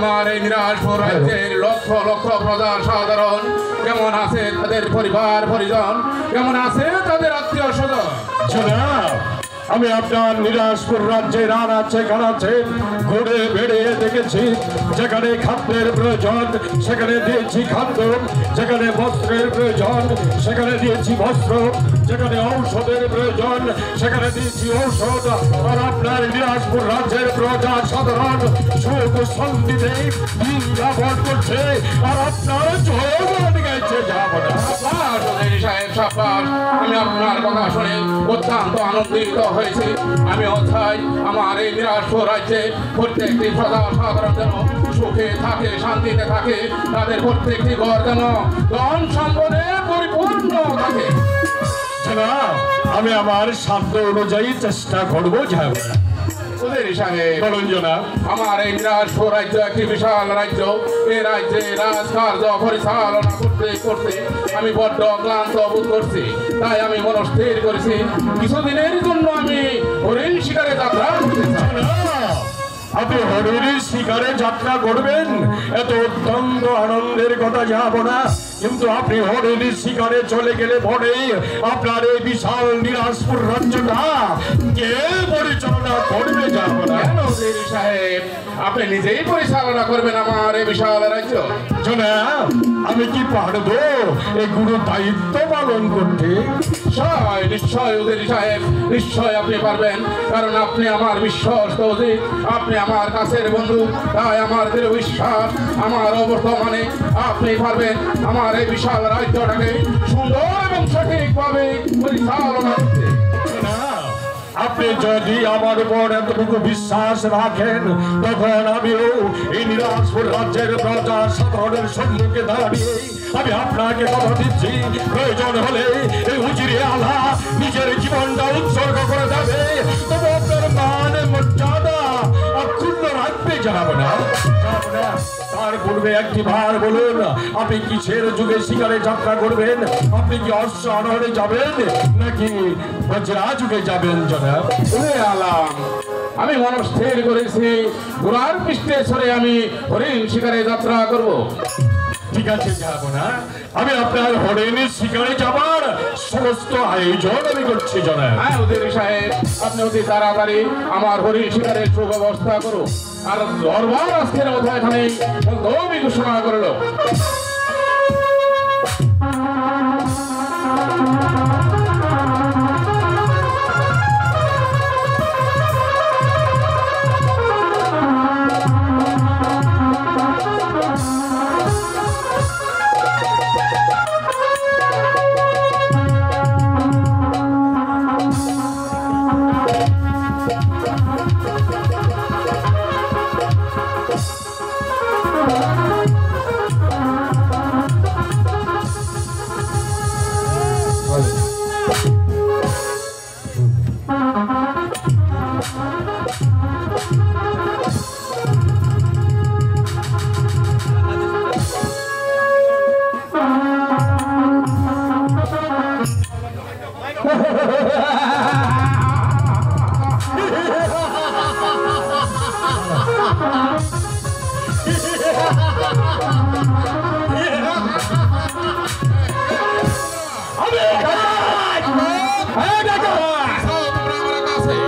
আমার এই নিরাজপুর রাজ্যের লক্ষ লক্ষ প্রজা সাধারণ কেমন আছে তাদের পরিবার পরিজন, কেমন আছে তাদের আত্মীয় স্বজন। আমি আপনার নিরাজপুর রাজ্যের আনাচে কানাচে ঘুরে বেড়িয়ে দেখেছি, যেখানে খাদ্যের প্রয়োজন সেখানে দিয়েছি খাদ্য, যেখানে বস্ত্রের প্রয়োজন সেখানে দিয়েছি বস্ত্র, যেখানে ঔষধের প্রয়োজন সেখানে দিয়েছি ঔষধ। আর আপনার নিরাজপুর রাজ্যের প্রজা সাধারণ সুখ শান্তিতে দিন যাপন করছে, আর আপনার জয়গান গাইছে। যাবো না সাহেব সাব্বাস, আমি আপনার কথা শুনে অত্যন্ত আনন্দিত হয়েছি। আমিও চাই আমার এই নিরাজপুর রাজ্যে প্রত্যেকটি প্রজা সাধারণ যেন সুখে থাকে, শান্তিতে থাকে, তাদের প্রত্যেকটি ঘর যেন ধন সম্পদে পরিপূর্ণ থাকে। আমি আমার সাধ্য অনুযায়ী চেষ্টা করবো। যাবো না আমার এই নিরাজপুর রাজ্য একটি বিশাল রাজ্য। এই রাজ্যে রাজকার্য পরিচালনা করতে করতে আমি বড্ড ক্লান্ত বোধ করছি। তাই আমি মনস্থির করেছি কিছুদিনের জন্য আমি হরিণ শিকারে যাত্রা করতে চাই। আপনি হরিণের শিকারে যাত্রা করবেন, এত অত্যন্ত আনন্দের কথা। যাব না, কিন্তু আপনি হরিণের শিকারে চলে গেলে পরে আপনার এই বিশাল নিরাজপুর রাজ্যটা কে পরিচালনা করবে? যাব না সাহেব, আপনি নিজেই পরিচালনা করবেন আমার এই বিশাল রাজ্য। আমি কি পারবো এগুলো দায়িত্ব পালন করতে? নিশ্চয় উজির সাহেব, নিশ্চয় আপনি পারবেন, কারণ আপনি আমার বিশ্বস্ত উজির, আপনি আমার কাছের বন্ধু। তাই আমার দৃঢ় বিশ্বাস আমার অবর্তমানে আপনি পারবেন আমার এই বিশাল রাজ্যটাকে সুন্দর এবং সঠিকভাবে পরিচালনা করতে। আপনি যদি আমার উপর এতটুকু বিশ্বাস রাখেন, তখন আমিও এই নিরাজপুর রাজ্যের প্রজা সাধারণের সম্মুখে দাঁড়িয়ে আমি আপনাকে কথা দিচ্ছি, প্রয়োজন হলে এই উজিরে আলা নিজের জীবনটা উৎসর্গ করে দেবে, তবে আপনার মান মর্যাদা অক্ষুণ্ণ রাখবে। যাব না তার পূর্বে একটি বার বলুন, আপনি কিসের যুগে শিকারে যাত্রা করবেন? আপনি কি অশ্ব আরোহণে যাবেন নাকি বজ্রা যুগে যাবেন? আলাম, আমি মনস্থির করেছি ঘোড়ার পৃষ্ঠে চড়ে আমি হরিণ শিকারে যাত্রা করব। ঠিক আছে, যাব না। আমি আপনার হরিণের শিকারে যাবার সমস্ত আয়োজন আমি করছি। হ্যাঁ উজির সাহেব, আপনি অতি তাড়াতাড়ি আমার হরিণ শিকারের সুব্যবস্থা করুন। আর দরবার আজকের মধ্যে এখানে বন্ধ ঘোষণা করলো।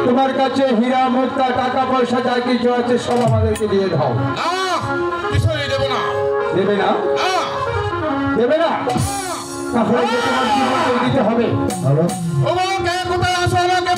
তোমার কাছে হীরা মুক্তা টাকা পয়সা যা কিছু আছে সব আমাদেরকে দিয়ে দাও। কিছুই দেব না। দেবে না? দেবে না? তাহলে তোমার জীবনকে দিতে হবে। কোথায় আসো আমাকে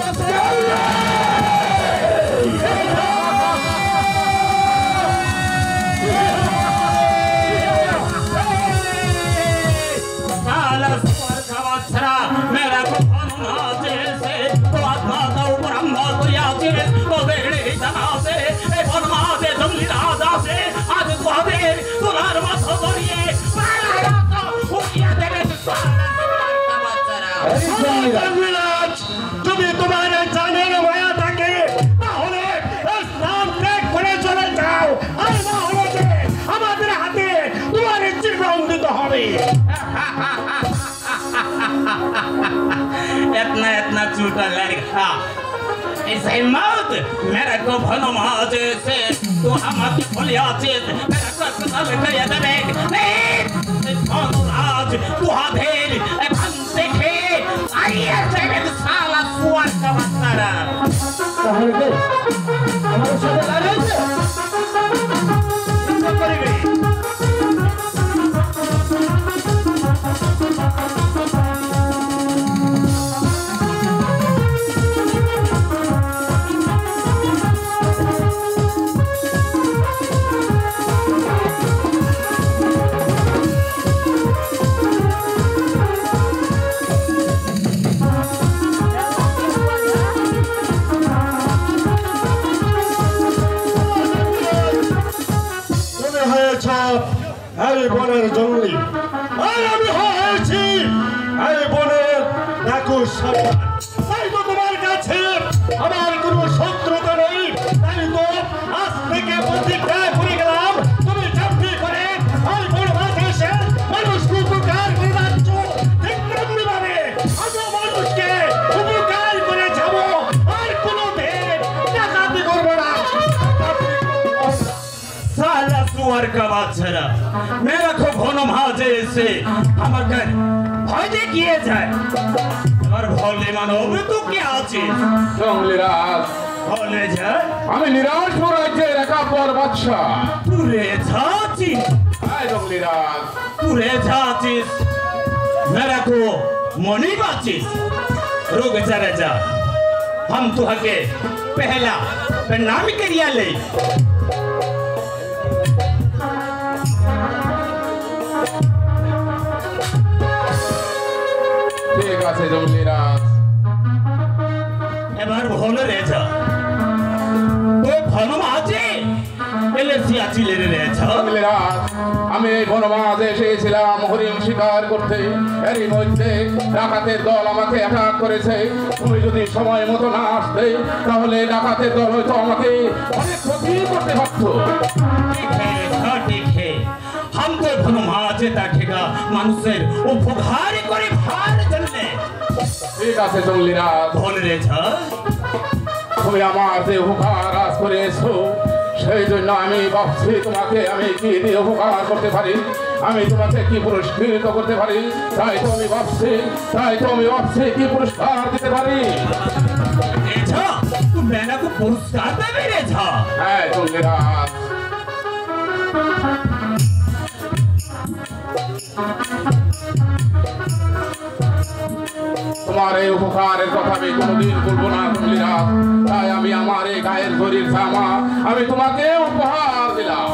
তুমি তোমার জানের মায়া থাকে তাহলে স্নান ত্যাগ করে চলে যাও, আর না হলে আমাদের হাতে তোমার জীবন দিতে হবে। इतना इतना झूठा लड़का इसे मौत मेरे को भनमाज से तू हमारी फुलियाचित मेरा कसम कया दे नहीं भनराज तू हाधेल भन देखे आइए से साला सुअर का बच्चा তাহলে কে আমার সাথে লড়াই আছে क्या करेंगे এই বনের জঙ্গলি আর আমি হয়েছি এই বনের রাক্ষস সর্দার। তাই তো তোমার কাছে আমার কোনো শত্রুতা নেই। তাই তো আজ থেকে প্রতিজ্ঞা করে গেলাম তুমি চাকরি করে এই বনবাসে এসে মানুষকে উপকার করে যাচ্ছ ঠিক তেমনি ভাবে আমিও মানুষকে উপকার করে যাব আর কোনো দিন ডাকাতি করবো না। साला सुअर का बादशाह मेरा को भनो भाजे से আমাকে ভয় দেখিয়ে যায় আর ভলে মানব তো কি আছে জঙ্গলিরাজ ভলে যায় আমি নিরাজপুর রাজ্যের একাপর বাদশা পুরে যাচ্ছিস জঙ্গলিরাজ পুরে যাচ্ছিস मेरा को मनी बाचिस रुक जा रे जा हम तुहके पहला प्रणाम करिया ले ঠিক আছে জঙ্গলিরাজ এবার ভলে রে যা তো ভনম আছে এলে সিয়াচিলে রে যা জঙ্গলিরাজ আমি এই বনবাসে এসেছিলাম হরিণ শিকার করতে এরই মধ্যে ডাকাতের দল আমাকে অ্যাটাক করেছে তুমি যদি সময় মতো না আসতে তাহলে ডাকাতের দল হয়তো আমাকে অনেক ক্ষতি করতে পারতো ठीक है हम तो ভনমাজে তাকেগা মানুষের উপকার করে ভার জন্যে ঠিক আছে জঙ্গলিরাজ ভলে রে যা তুমি আমার যে উপকার আজ করে এসো সেই জন্য আমি ভাবছি তোমাকে আমি কি দিয়ে উপকার করতে পারি আমি তোমাকে কি পুরস্কৃত করতে পারি তাই তো আমি ভাবছি কি পুরস্কার দিতে পারি রে যা तू मैंने को पुरस्कार देबे रे যা হ্যাঁ জঙ্গলিরাজ তোমার এই উপকারের কথা আমি কোনোদিন বলবো না জঙ্গলিরাজ তাই আমি আমার এই গায়ের শরীর জামা আমি তোমাকে উপহার দিলাম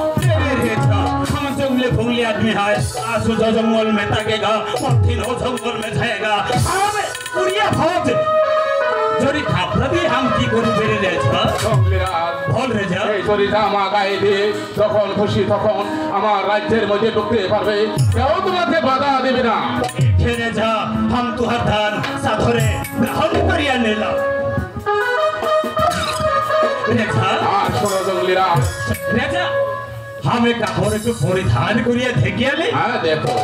रे जा हम जंगले भूंगले आदमी है आसु जो जंगल में ताकेगा पत्थर हो जंगल में जाएगा हम उड़िया भोज जोड़ी खापरा भी हम की করে বেরে রে যা জঙ্গলিরাজ ভল রে যা এই শরীর জামা গায়ে দিয়ে যখন খুশি তখন আমার রাজ্যের মধ্যে ঢুকতে পারবে কেউ তোমাকে বাধা দেবে না রে যা हम तुहर धान साधरे গ্রহণ করিয়া নিলাম রে যা আর শোনো জঙ্গলিরাজ রে যা हम কাপড় একটু পরিধান করিয়া দেখিয়ালে হ্যাঁ দেখো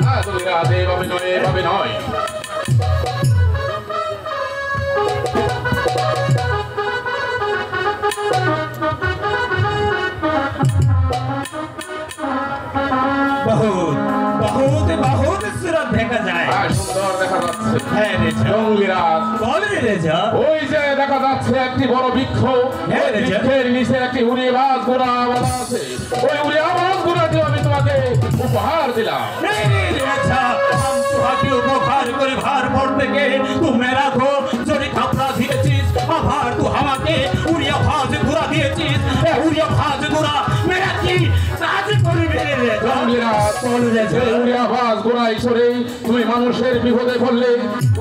হ্যাঁ জঙ্গলিরাজ এভাবে নয় बहुत बहुत बहुत सूरत দেখা যায় হ্যাঁ সুন্দর দেখা যাচ্ছে হ্যাঁ রে যা জঙ্গলিরাজ বল রে যা ওই যে দেখা যাচ্ছে একটি বড় বৃক্ষ হ্যাঁ, ওই রে, বৃক্ষের নিচে একটি উড়ে বাজ ঘোড়া বাঁধা আছে ওই উড়ে বাজ ঘোড়াটি আমি তোমাকে উপহার দিলাম अच्छा हम तुहाके उपहार करे भार पड़ते के तू मेरा को जोड़ी कपड़ा दिएছিস आभार तू हमाके उड़िया भाज गुरा दिएছিস ए उड़िया भाज गुरा मेरा की কাজ করবে রে জঙ্গলিরাজ বল রে সেই উড়ে বাজ ঘোড়ায় চড়ে তুমি মানুষের বিপদে পড়লে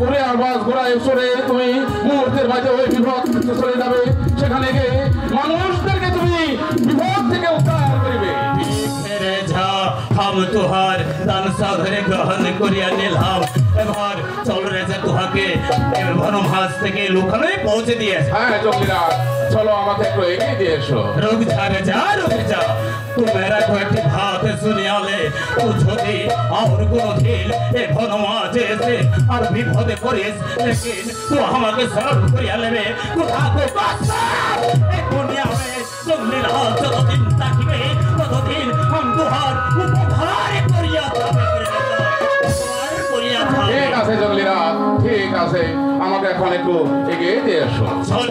উড়ে বাজ ঘোড়ায় চড়ে তুমি মুহূর্তের মাঝে ওই বিপদ থেকে চলে যাবে সেখানে গিয়ে মানুষদেরকে তুমি বিপদ থেকে উদ্ধার করবে রে যা हम तुहार दान साधरे ग्रहण करिया निलाम এবার চল রে যা তুহাকে বনমাস থেকে লুকানো পৌঁছে দিয়েছে। হ্যাঁ জঙ্গিরাজ, চলো আমাকে একটু এগিয়ে দিয়ে এসো। रुक जा रे जा, रुक जा। तू मेरा कोई बात सुनिया ले, तू झोदी और कोनो दिल ए बनमाजे से और विपदे करिस, लेकिन तू हमारे शरण करिया लेबे, तू आको बासा ए दुनिया में जंगली राज जो दिन ताकिबे, तो दिन हम तुहार उपहार करिया थामे उपहार करिया थामे। ঠিক আছে জঙ্গিরাজ, ঠিক আছে, আমাকে এখন একটু এগিয়ে দিয়ে এসো। चल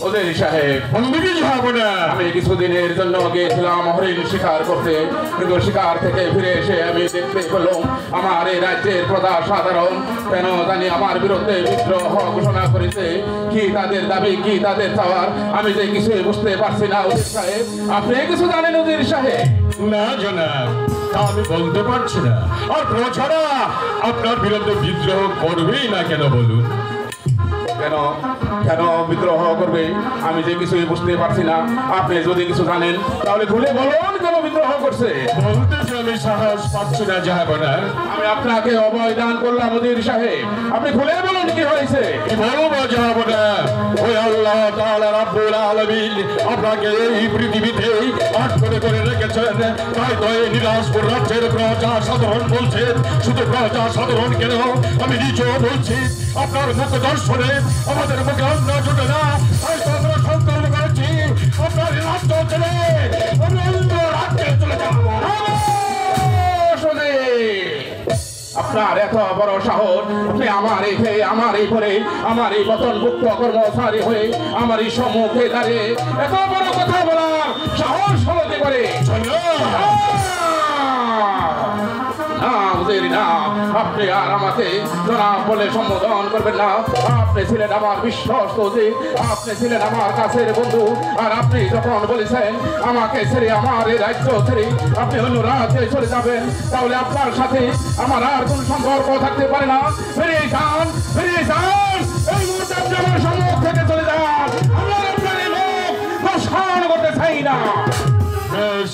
ওদের সাহেব, বন্দুকি যাবো না। আমি কিছুদিনের জন্য গিয়েছিলাম হরিণ শিকার করতে, কিন্তু শিকার থেকে ফিরে এসে আমি দেখতে পেলাম আমার এই রাজ্যের প্রজা সাধারণ কেন জানি আমার বিরুদ্ধে বিদ্রোহ ঘোষণা করেছে। কি তাদের দাবি, কি তাদের চাওয়ার, আমি যে কিছুই বুঝতে পারছি না। উজির সাহেব, আপনি কিছু জানেন উজির সাহেব? না জনাব, তা আমি বলতে পারছি না। আর প্রজারা আপনার বিরুদ্ধে বিদ্রোহ করবেই না কেন বলুন? কেন কেন বিদ্রোহ করবে আমি যে কিছুই বুঝতে পারছি না। আপনি যদি কিছু জানেন তাহলে খুলে বলুন কেন বিদ্রোহ করছে। বলতেছি আমি সাহস পাচ্ছি না যাবো না। আমি আপনাকে অভয় দান করলাম উজির সাহেব, আপনি খুলে বলুন কি হয়েছে। কি বলবো যাবো না? ওই আল্লাহ তাআলা রাব্বুল আলামিন আপনাকে এই পৃথিবীতে আট করে রেখেছেন। তাই তো এই নীলাজপুর রাজ্যের প্রজা সাধারণ বলছে, শুধু প্রজা সাধারণ কেন আমি নিজেও বলছি, আপনার মুখ দর্শনে আমাদের মুখে অন্ন জোটে না। তাই তো আমরা সংকল্প করেছি আপনার এই রাজ্য ছেড়ে আমি অন্য রাজ্যে চলে যাবো। আপনার এত বড় সাহস, আপনি আমার এই পরে আমার এই পতনভুক্ত কর্মচারী হয়ে আমার এই সম্মুখে দাঁড়িয়ে এত বড় কথা বলার সাহস হলো কি করে? না উজির না, আপনি আর আমাকে জনাব বলে সম্বোধন করবেন না। আপনি ছিলেন আমার বিশ্বস্ত উজির, আপনি ছিলেন আমার কাছের বন্ধু। আর আপনি যখন বলেছেন আমাকে ছেড়ে আমার এই রাজ্য ছেড়ে আপনি অন্য রাজ্যে চলে যাবেন, তাহলে আপনার সাথে আমার আর কোন সম্পর্ক থাকতে পারে না। ফিরে যান, ফিরে যান, এই মুহূর্তে আপনি আমার সম্মুখ থেকে চলে যান। আমরা আপনার এই মুখ দর্শন করতে চাই না। বেশ,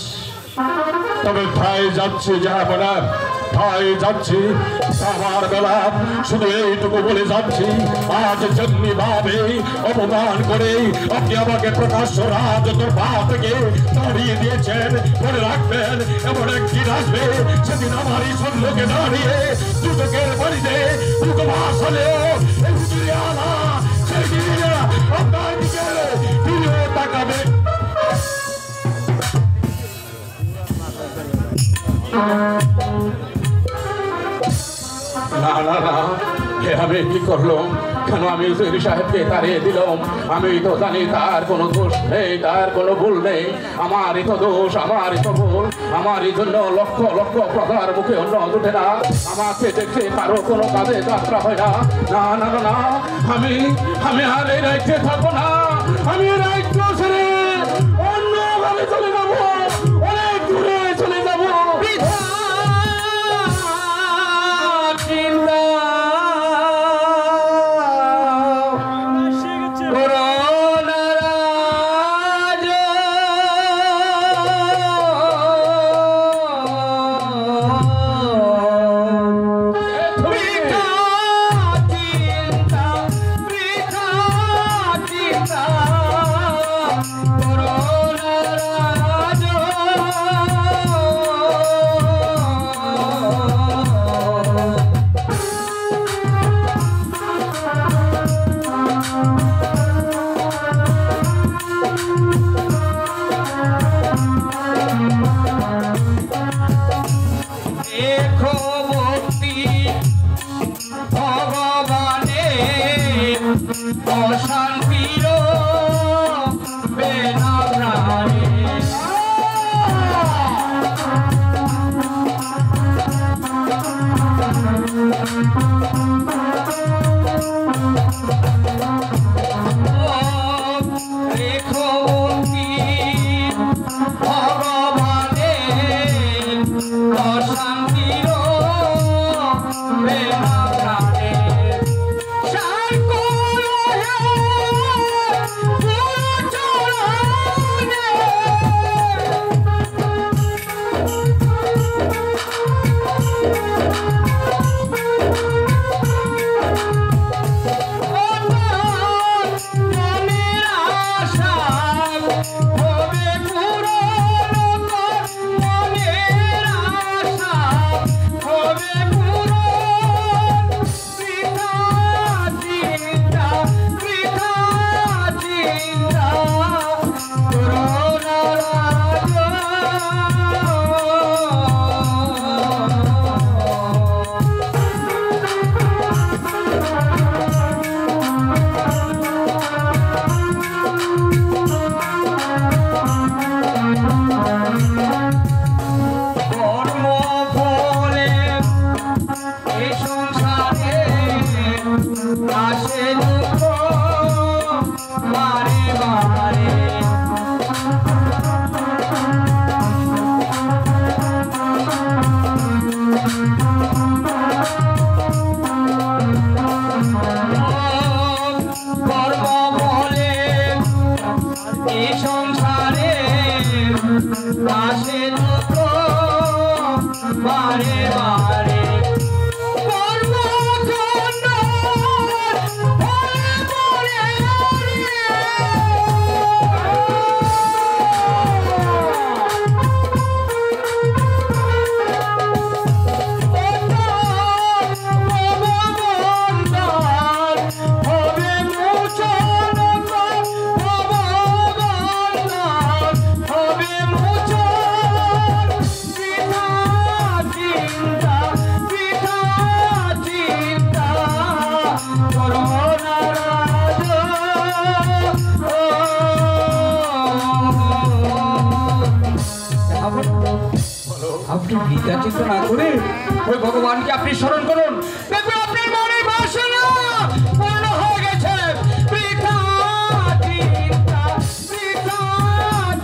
তবে তাই যাচ্ছি যাবো না, তাই যাচ্ছি। আমার বেলা শুধু এইটুকু বলে যাচ্ছি, আজ যেমনি ভাবে অপমান করে আপনি আমাকে প্রকাশ্য রাজদরবার থেকে তাড়িয়ে দিয়েছেন, মনে রাখবেন এমন একদিন আসবে সেদিন আমার এই সম্মুখে দাঁড়িয়ে দুদকের বাড়িতে দুটো মাস হলেও এই হুজুরে আলা সেদিন আপনার দিকে ফিরেও তাকাবে। না না না, আমি কি করলাম? কেন আমি উজির সাহেবকে তাড়িয়ে দিলাম? আমি তো জানি তার কোনো দোষ নেই, তার কোনো ভুল নেই। আমারই তো দোষ, আমারই তো ভুল। আমারই জন্য লক্ষ লক্ষ প্রজার মুখে অন্ন জোটে না, আমাকে দেখে কারো কোনো কাজে যাত্রা হয় না। না না না না, আমি আর এই রাজ্যে থাকবো না। আমি এই রাজ্য ছেড়ে অন্যভাবে চলে যাবো, অনেক দূরে চলে যাবো। আপনি গীতা চিন্তা না করে ওই ভগবানকে আপনি স্মরণ করুন, দেখবেন আপনার মনে বাসনা পূর্ণ হয়ে গেছে। বৃথা চিন্তা, বৃথা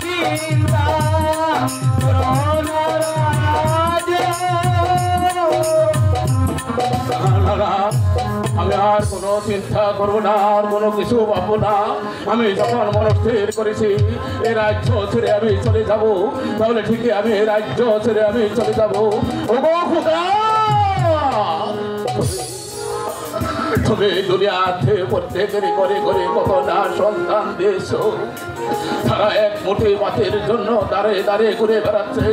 চিন্তা করো না রাজা। আমি আর কোনো চিন্তা করবো না, আর কোনো কিছু ভাববো না। আমি যখন মনস্থির করেছি এই রাজ্য ছেড়ে আমি চলে যাব, তাহলে ঠিকই আমি এই রাজ্য ছেড়ে আমি চলে যাব। ওগো খোদা, তুমি দুনিয়াতে প্রত্যেকের করে করে কত না সন্তান দিয়েছো, তারা এক মুঠি ভাতের জন্য দাঁড়ে দাঁড়ে ঘুরে বেড়াচ্ছে,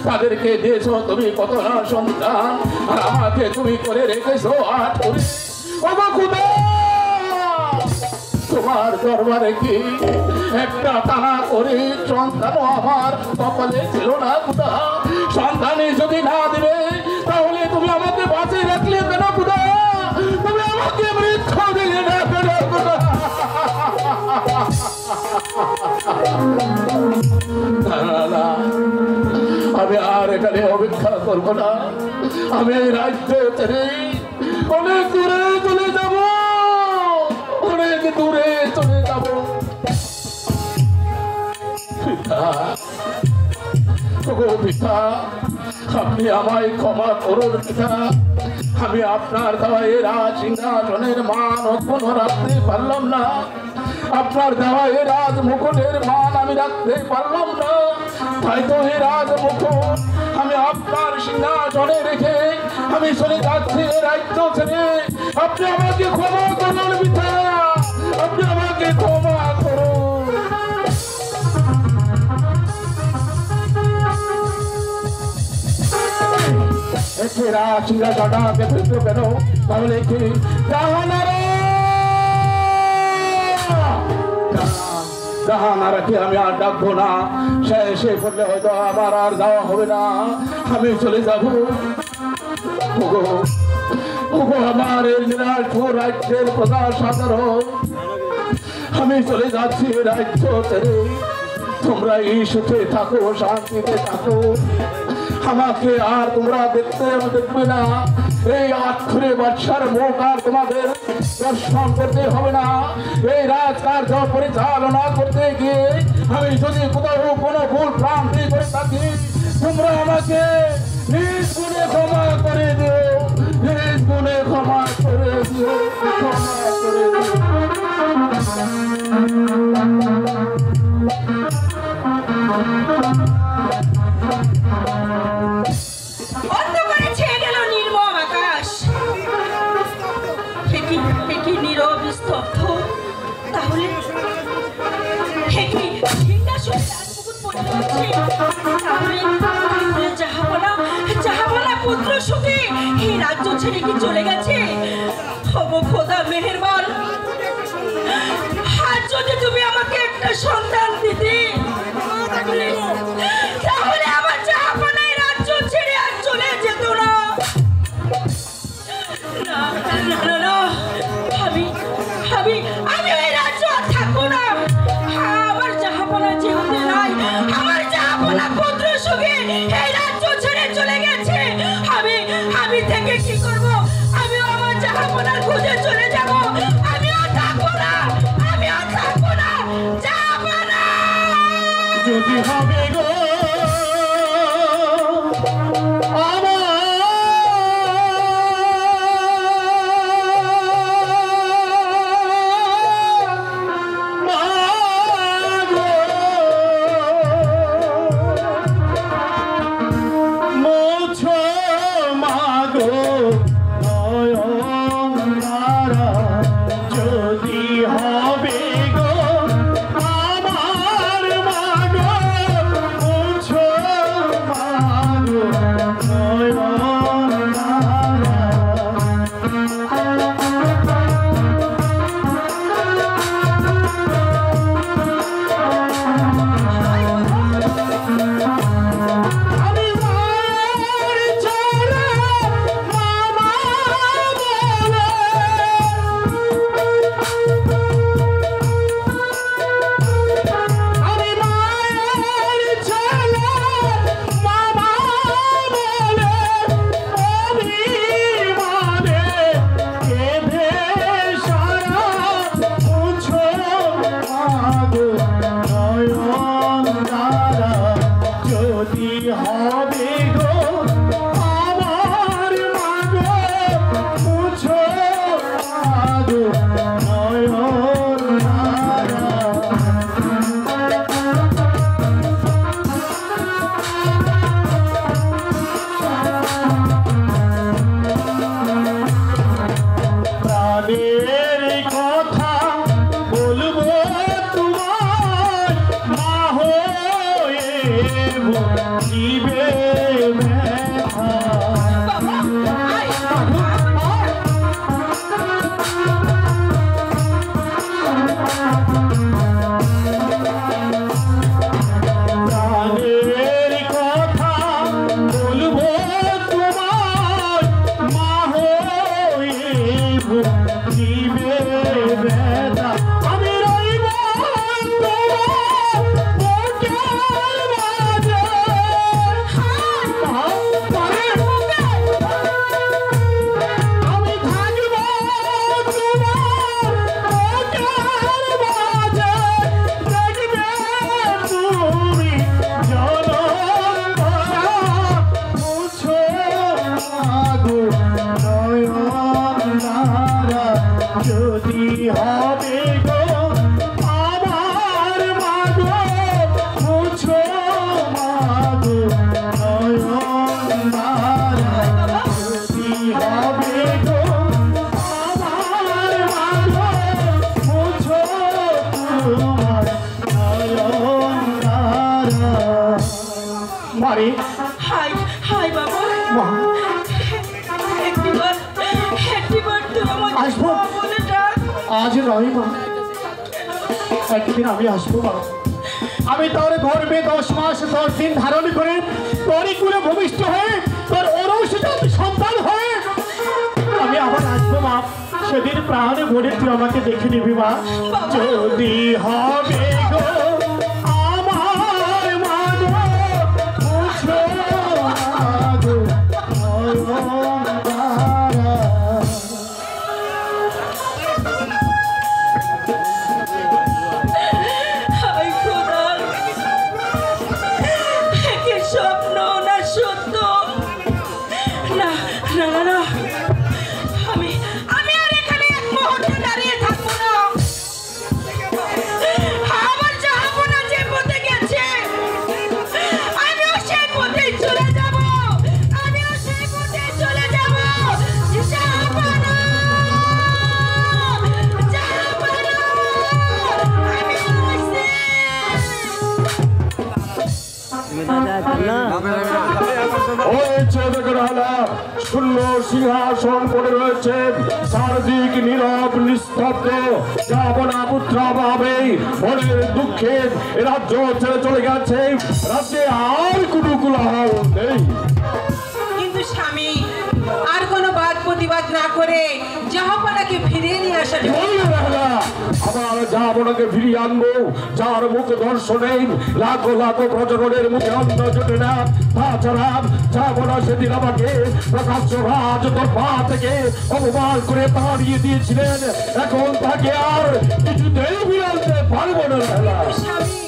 তাদেরকে দিয়েছো তুমি কত না সন্তান, আর আমাকে তুমি করে রেখেছো আট করে। ওগো খোদা, তোমার দরবারে কি একটা টানা করে সন্তানও আমার কপালে ছিল না খোদা? সন্তানই যদি না দিবে তাহলে তুমি আমাকে বাঁচিয়ে রাখলে কেন খোদা? তুমি আমাকে মৃত্যু দিলে না কেন খোদা? আমি আর এখানে অপেক্ষা করবো না, আমি এই রাজ্য ছেড়ে অনেক দূরে চলে যাব, অনেক দূরে চলে যাব। পিতা, ওগো পিতা, আপনি আমায় ক্ষমা করুন পিতা। আমি আপনার দেওয়া এই রাজ সিংহাসনের মান অক্ষুণ্ণ রাখতে পারলাম না, আপনার দেওয়া এই রাজ মুকুটের মান আমি রাখতে পারলাম না, তাই তো এই রাজ মুকুট আমি আপনার সিংহাসনে রেখে আমি চলে যাচ্ছি এই রাজ্য ছেড়ে। আপনি আমাকে ক্ষমা করুন পিতা, আপনি আমাকে ক্ষমা করুন। একে রাজ সিংহাসনটাকে ফেলতে কেন? তাহলে কি জাহানারাকে আমি আর ডাকবো না, সে করলে হয়তো আমার আর যাওয়া হবে না, আমি চলে যাবো। ওগো ওগো আমার এই দিনাজপুর রাজ্যের প্রধান সাধারণ, আমি চলে যাচ্ছি রাজ্য ছেড়ে। তোমরা এই সুখে থাকো, শান্তিতে থাকো, আমাকে আর তোমরা দেখবে না। এই আক্ষরে বাদশার মুখ আর তোমাদের দর্শন করতে হবে না। এই রাজকার্য পরিচালনা করতে গিয়ে আমি যদি কোথাও কোনো ভুল ভ্রান্তি করে থাকি, তোমরা আমাকে নিজ গুণে ক্ষমা করে দিও, নিজ গুণে ক্ষমা করে দিও, ক্ষমা করে দিও। পুত্র সুখী এই রাজ্য ছেড়ে কি চলে গেছে? ওগো খোদা মেহেরবান, আজ যদি তুমি আমাকে একটা সন্তান দিতে, তাহলে আমার জাহাপনা এই রাজ্য ছেড়ে আর চলে যেত না। না না না না, আমি আমি আমি ওই রাজ্য আর থাকবো না। আমার জাহাপনা যেতে নাই, আমার জাহাপনা পুত্র সুখী এই রাজ্য ছেড়ে চলে গেছে। আমি থেকে কি করব? আমিও আমার জাহাপনার খুঁজে চলে যাব। আমিও থাকবো না, আমিও থাকবো না। জাহাপনা যদি হবে গো একদিন আমি আসবো। আমি তোর গর্বে 10 মাস 10 দিন ধারণ করে তোরই কুলে ভূমিষ্ঠ হয়ে তোর ওরসিত সন্তান হয়ে আমি আবার আসবো মা। সেদিন প্রাণে ভরে তুই আমাকে দেখে নিবি মা। যদি হবে গো আমার মা গো বুঝো গো দেখে রাখলাম শূন্য সিংহাসন পড়ে রয়েছে, চারদিক নীরব নিস্তব্ধ। যাবনা পুত্র ভাবে মনের দুঃখে রাজ্য ছেড়ে চলে গেছে, রাজ্যে আর কোনো কোলাহল নেই। কিন্তু স্বামী আর কোনো বাদ প্রতিবাদ না করে জাহাপনাকে ফিরিয়ে নিয়ে আসা আবার যাবনাকে ফিরিয়ে আনবো, যার মুখ দর্শনে লাখো লাখো প্রজনের মুখে অন্ন জুটে না। তাছাড়া যাবনা সেদিন আমাকে প্রকাশ্য রাজ দরবার থেকে অপমান করে তাড়িয়ে দিয়েছিলেন, এখন তাকে আর কিছুতেই ফিরে আনতে পারবো না। স্বামী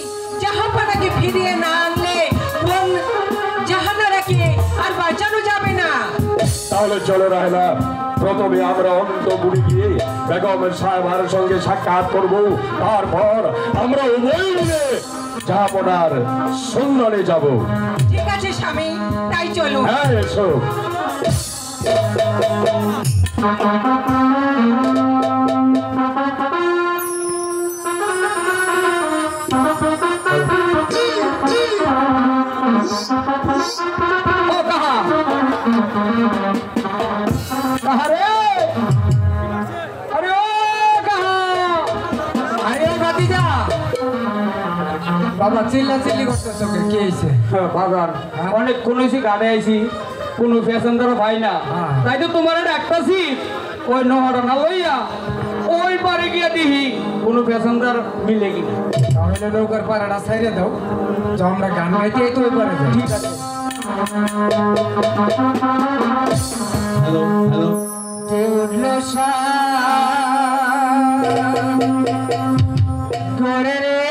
জাহাপনাকে ফিরিয়ে না আনলে বোন জাহানারাকে আর বাঁচানো যাবে না। তাহলে চলো রাহেলা, প্রথমে আমরা অন্তপুরে গিয়ে বেগমের সাহেবের সঙ্গে সাক্ষাৎ করবো, তারপর আমরা উভয় মিলে যাবনার সন্ধানে যাব। ঠিক আছে স্বামী, তাই চলো। হ্যাঁ এসো। ও কাহা কাহা রে, আরে ও কাহা, আরে ও ভাতিজা। বাবা চিল্লা চিল্লি করতেছো কে? কি হয়েছে? বাগান অনেক কোন গাড়ি আইছি, কোনো প্যাসেঞ্জার পাই না, তাই তো তোমার ডাকতাছি ওই নহরা না লইয়া ওই পারে গিয়া দিহি কোনো প্যাসেঞ্জার মিলে কিনা। তাহলে নৌকার পাড়াটা ছাইড়ে দাও, তো আমরা গান গাইতে তো ওই পারে যাই। ঠিক আছে। উঠলো করে রে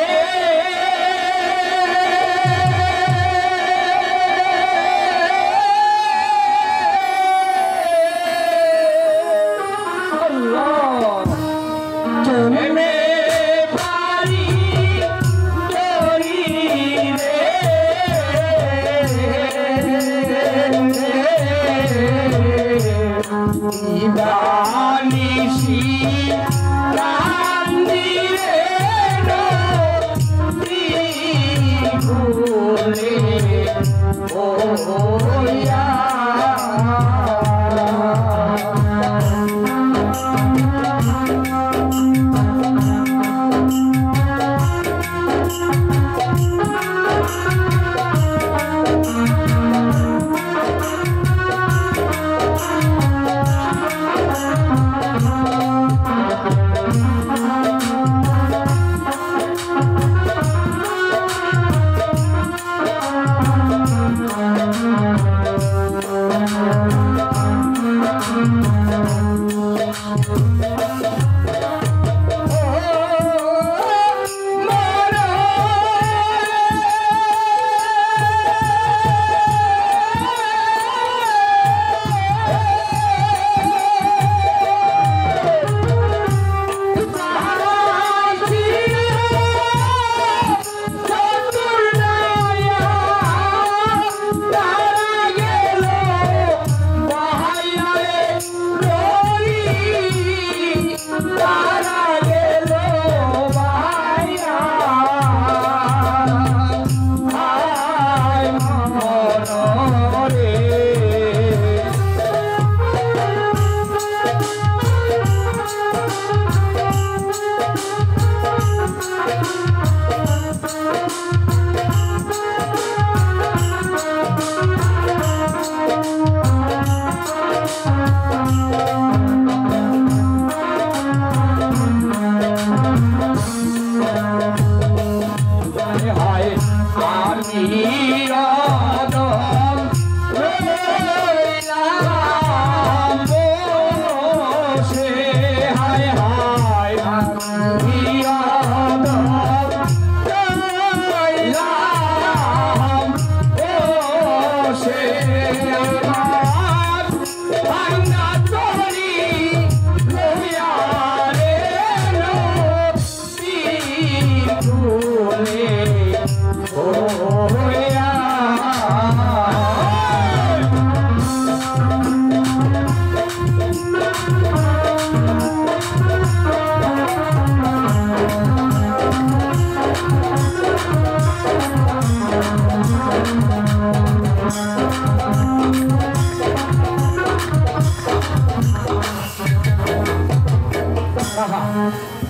Ivanishi Randira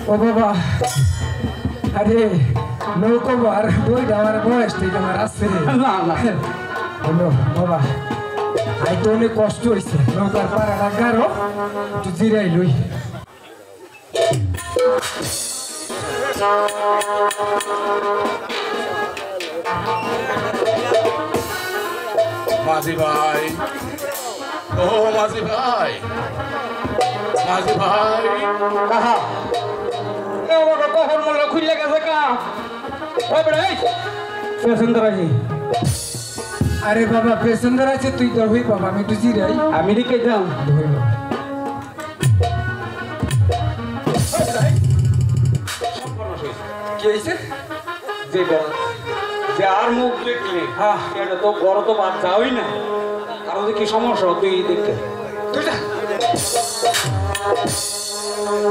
ও বাবা আরে নৌকোবার বইটা আমার বয়স থেকে আমার আসছে না না হলো বাবা আই তো অনেক কষ্ট হয়েছে নৌকার পাড়াটা গারো একটু জিরাই লই মাঝি ভাই ও মাঝি ভাই মাঝি ভাই কাহা এ ওটা কখন মনে খুললে গেছে কা ওই বড় এই প্যাসেঞ্জার আছে আরে বাবা প্যাসেঞ্জার আছে তুই তো হই বাবা আমি একটু জিরাই আমি দিকে যাও ধরলো কি হয়েছে যেটা যার মুখ দেখলে হ্যাঁ এটা তো বড় তো বাদ যাওই না আর ওদের কি সমস্যা তুই দেখতে তুই যা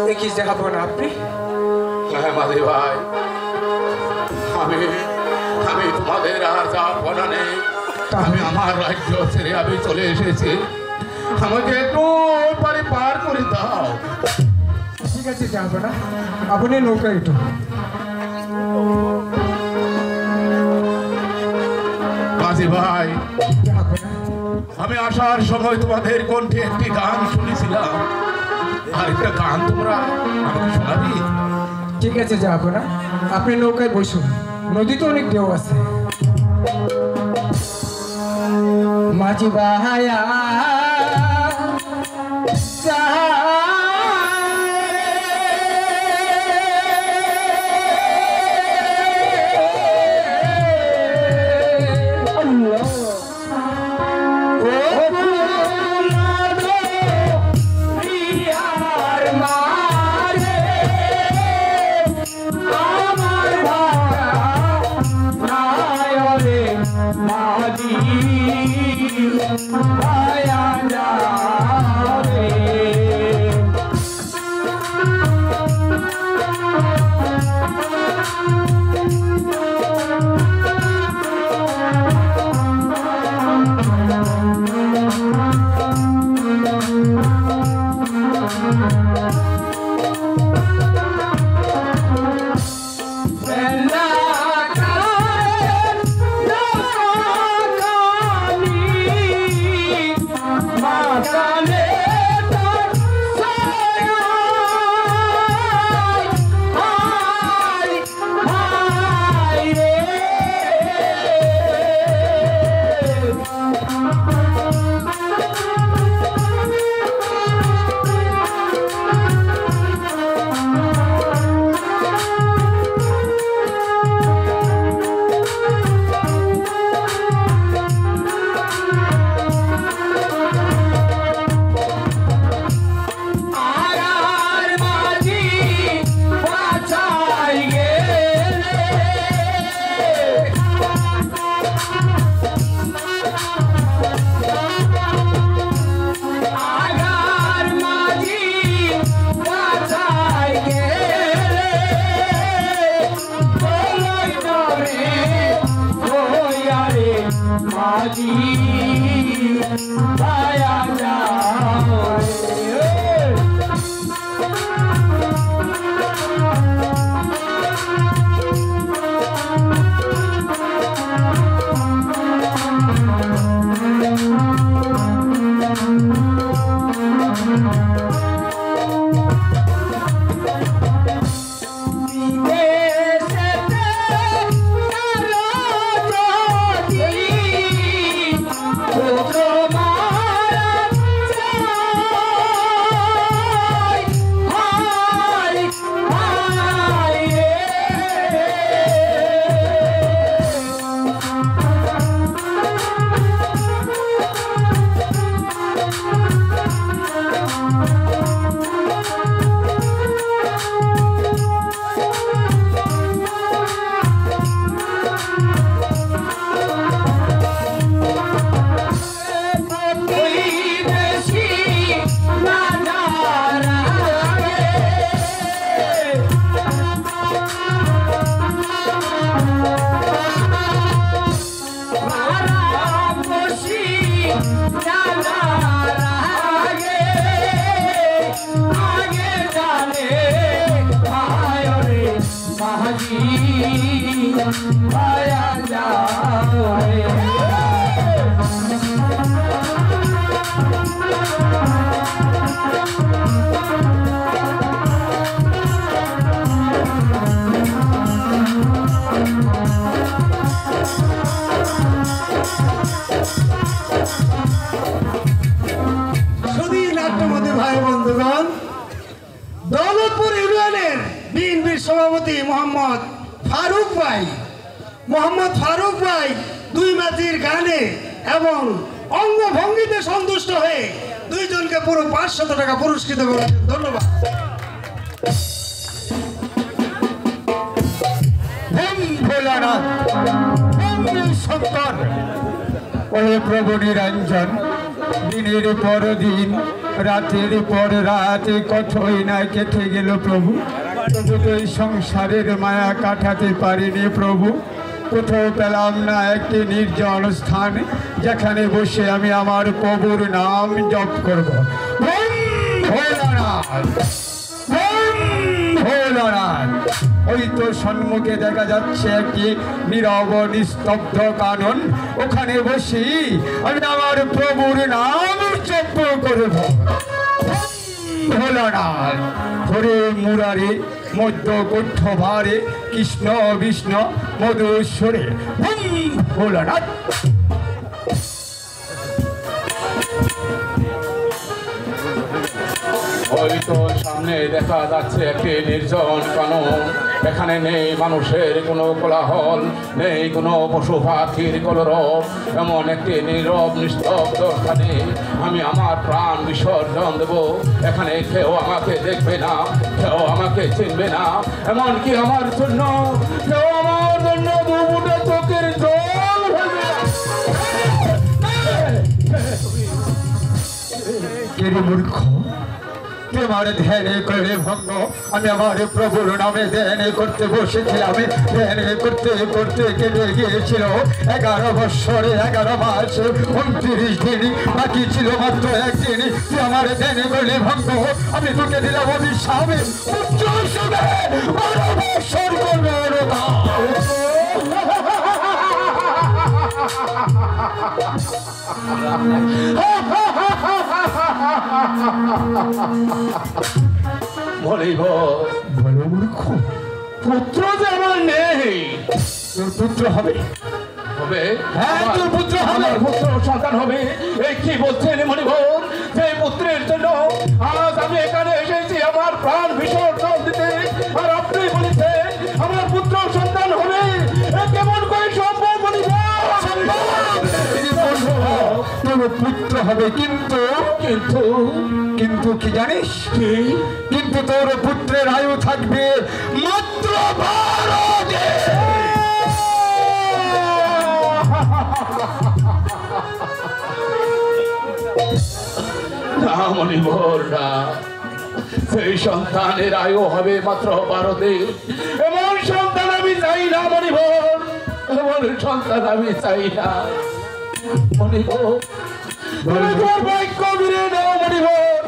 দেখি যাবো না আপনি হ্যাঁ মাঝি ভাই আমি আমি তোমাদের আর যাবো না নেই আমি আমার রাজ্য ছেড়ে আমি চলে এসেছি আমাকে একটু ওই পারে পার করে দাও ঠিক আছে যাবো না আপনি নৌকা একটু মাঝি ভাই যাবো না আমি আসার সময় তোমাদের কণ্ঠে একটি গান শুনেছিলাম আর একটা গান তোমরা আমাকে শোনাবি ঠিক আছে যাবো না আপনি নৌকায় বসুন নদীতে অনেক ঢেউ আছে মাঝি ভাইয়া Oh, সভাপতি মোহাম্মদ ফারুক ভাই 2 মাঝির গানে এবং অঙ্গভঙ্গিতে সন্তুষ্ট হয়ে দুইজনকে পুরো 500 টাকা পুরস্কৃত করেছেন। ধন্যবাদ। শঙ্কর ও প্রভু নিরঞ্জন, দিনের পর দিন রাতের পর রাত কতই না কেটে গেল প্রভু। তবু তো এই সংসারের মায়া কাটাতে পারিনি প্রভু। কোথাও পেলাম না একটি নির্জন স্থান যেখানে বসে আমি আমার প্রভুর নাম জপ করব। ওই তো সম্মুখে দেখা যাচ্ছে একটি নীরব নিস্তব্ধ কানন, ওখানে বসি আমি আমার প্রভুর নাম জপ করব। ভোলানাথ হরে মুরারে মধ্য কণ্ঠভারে কৃষ্ণ বিষ্ণু মধুশ্বরে ভোলানাথ। ওই তো সামনে দেখা যাচ্ছে একটি নির্জন কানন। এখানে নেই মানুষের কোনো কোলাহল, নেই কোনো পশু পাখির কলরব। এমন একটি নীরব নিস্তব্ধ স্থানে আমি আমার প্রাণ বিসর্জন দেব। এখানে কেউ আমাকে দেখবে না, কেউ আমাকে চিনবে না, এমনকি আমার জন্য কেউ আমার জন্য দুমুঠো চোখের জল ফেলবে না। মূর্খ, তোমার ধ্যানে করে ভঙ্গ আমি আমার প্রভুর নামে ধ্যান করতে বসেছিলাম। ধ্যান করতে করতে কেটে গিয়েছিল 11 বৎসরে 11 মাস 29 দিন, বাকি ছিল মাত্র 1 দিন। তুই আমার ধ্যান করলে ভঙ্গ, আমি তোকে দিলাম অভিশাপ। 12 বৎসর করবে বলো মূর্খ, পুত্র যে আমার নেই। তোর পুত্র হবে? হ্যাঁ, তোর পুত্র হবে, পুত্র সন্তান হবে। এই কি বলছেন মণিভোর? যে পুত্রের জন্য আজ আমি এখানে এসেছি আমার প্রাণ বিসর্জন দিতে, আর আপনি বলেছেন আমার পুত্র সন্তান হবে। কেমন করে সম্ভব মণিভোর? তোর পুত্র হবে, কিন্তু কিন্তু কিন্তু কি জানিস? কিন্তু তোর পুত্রের আয়ু থাকবে মাত্র 12 দিন। না মণিভোর না, সেই সন্তানের আয়ু হবে মাত্র 12 দিন। এমন সন্তান আমি চাই না মণিভোর, এমন সন্তান আমি চাই না মণিভোর। বাক্য ফিরে দাও মণিভোর।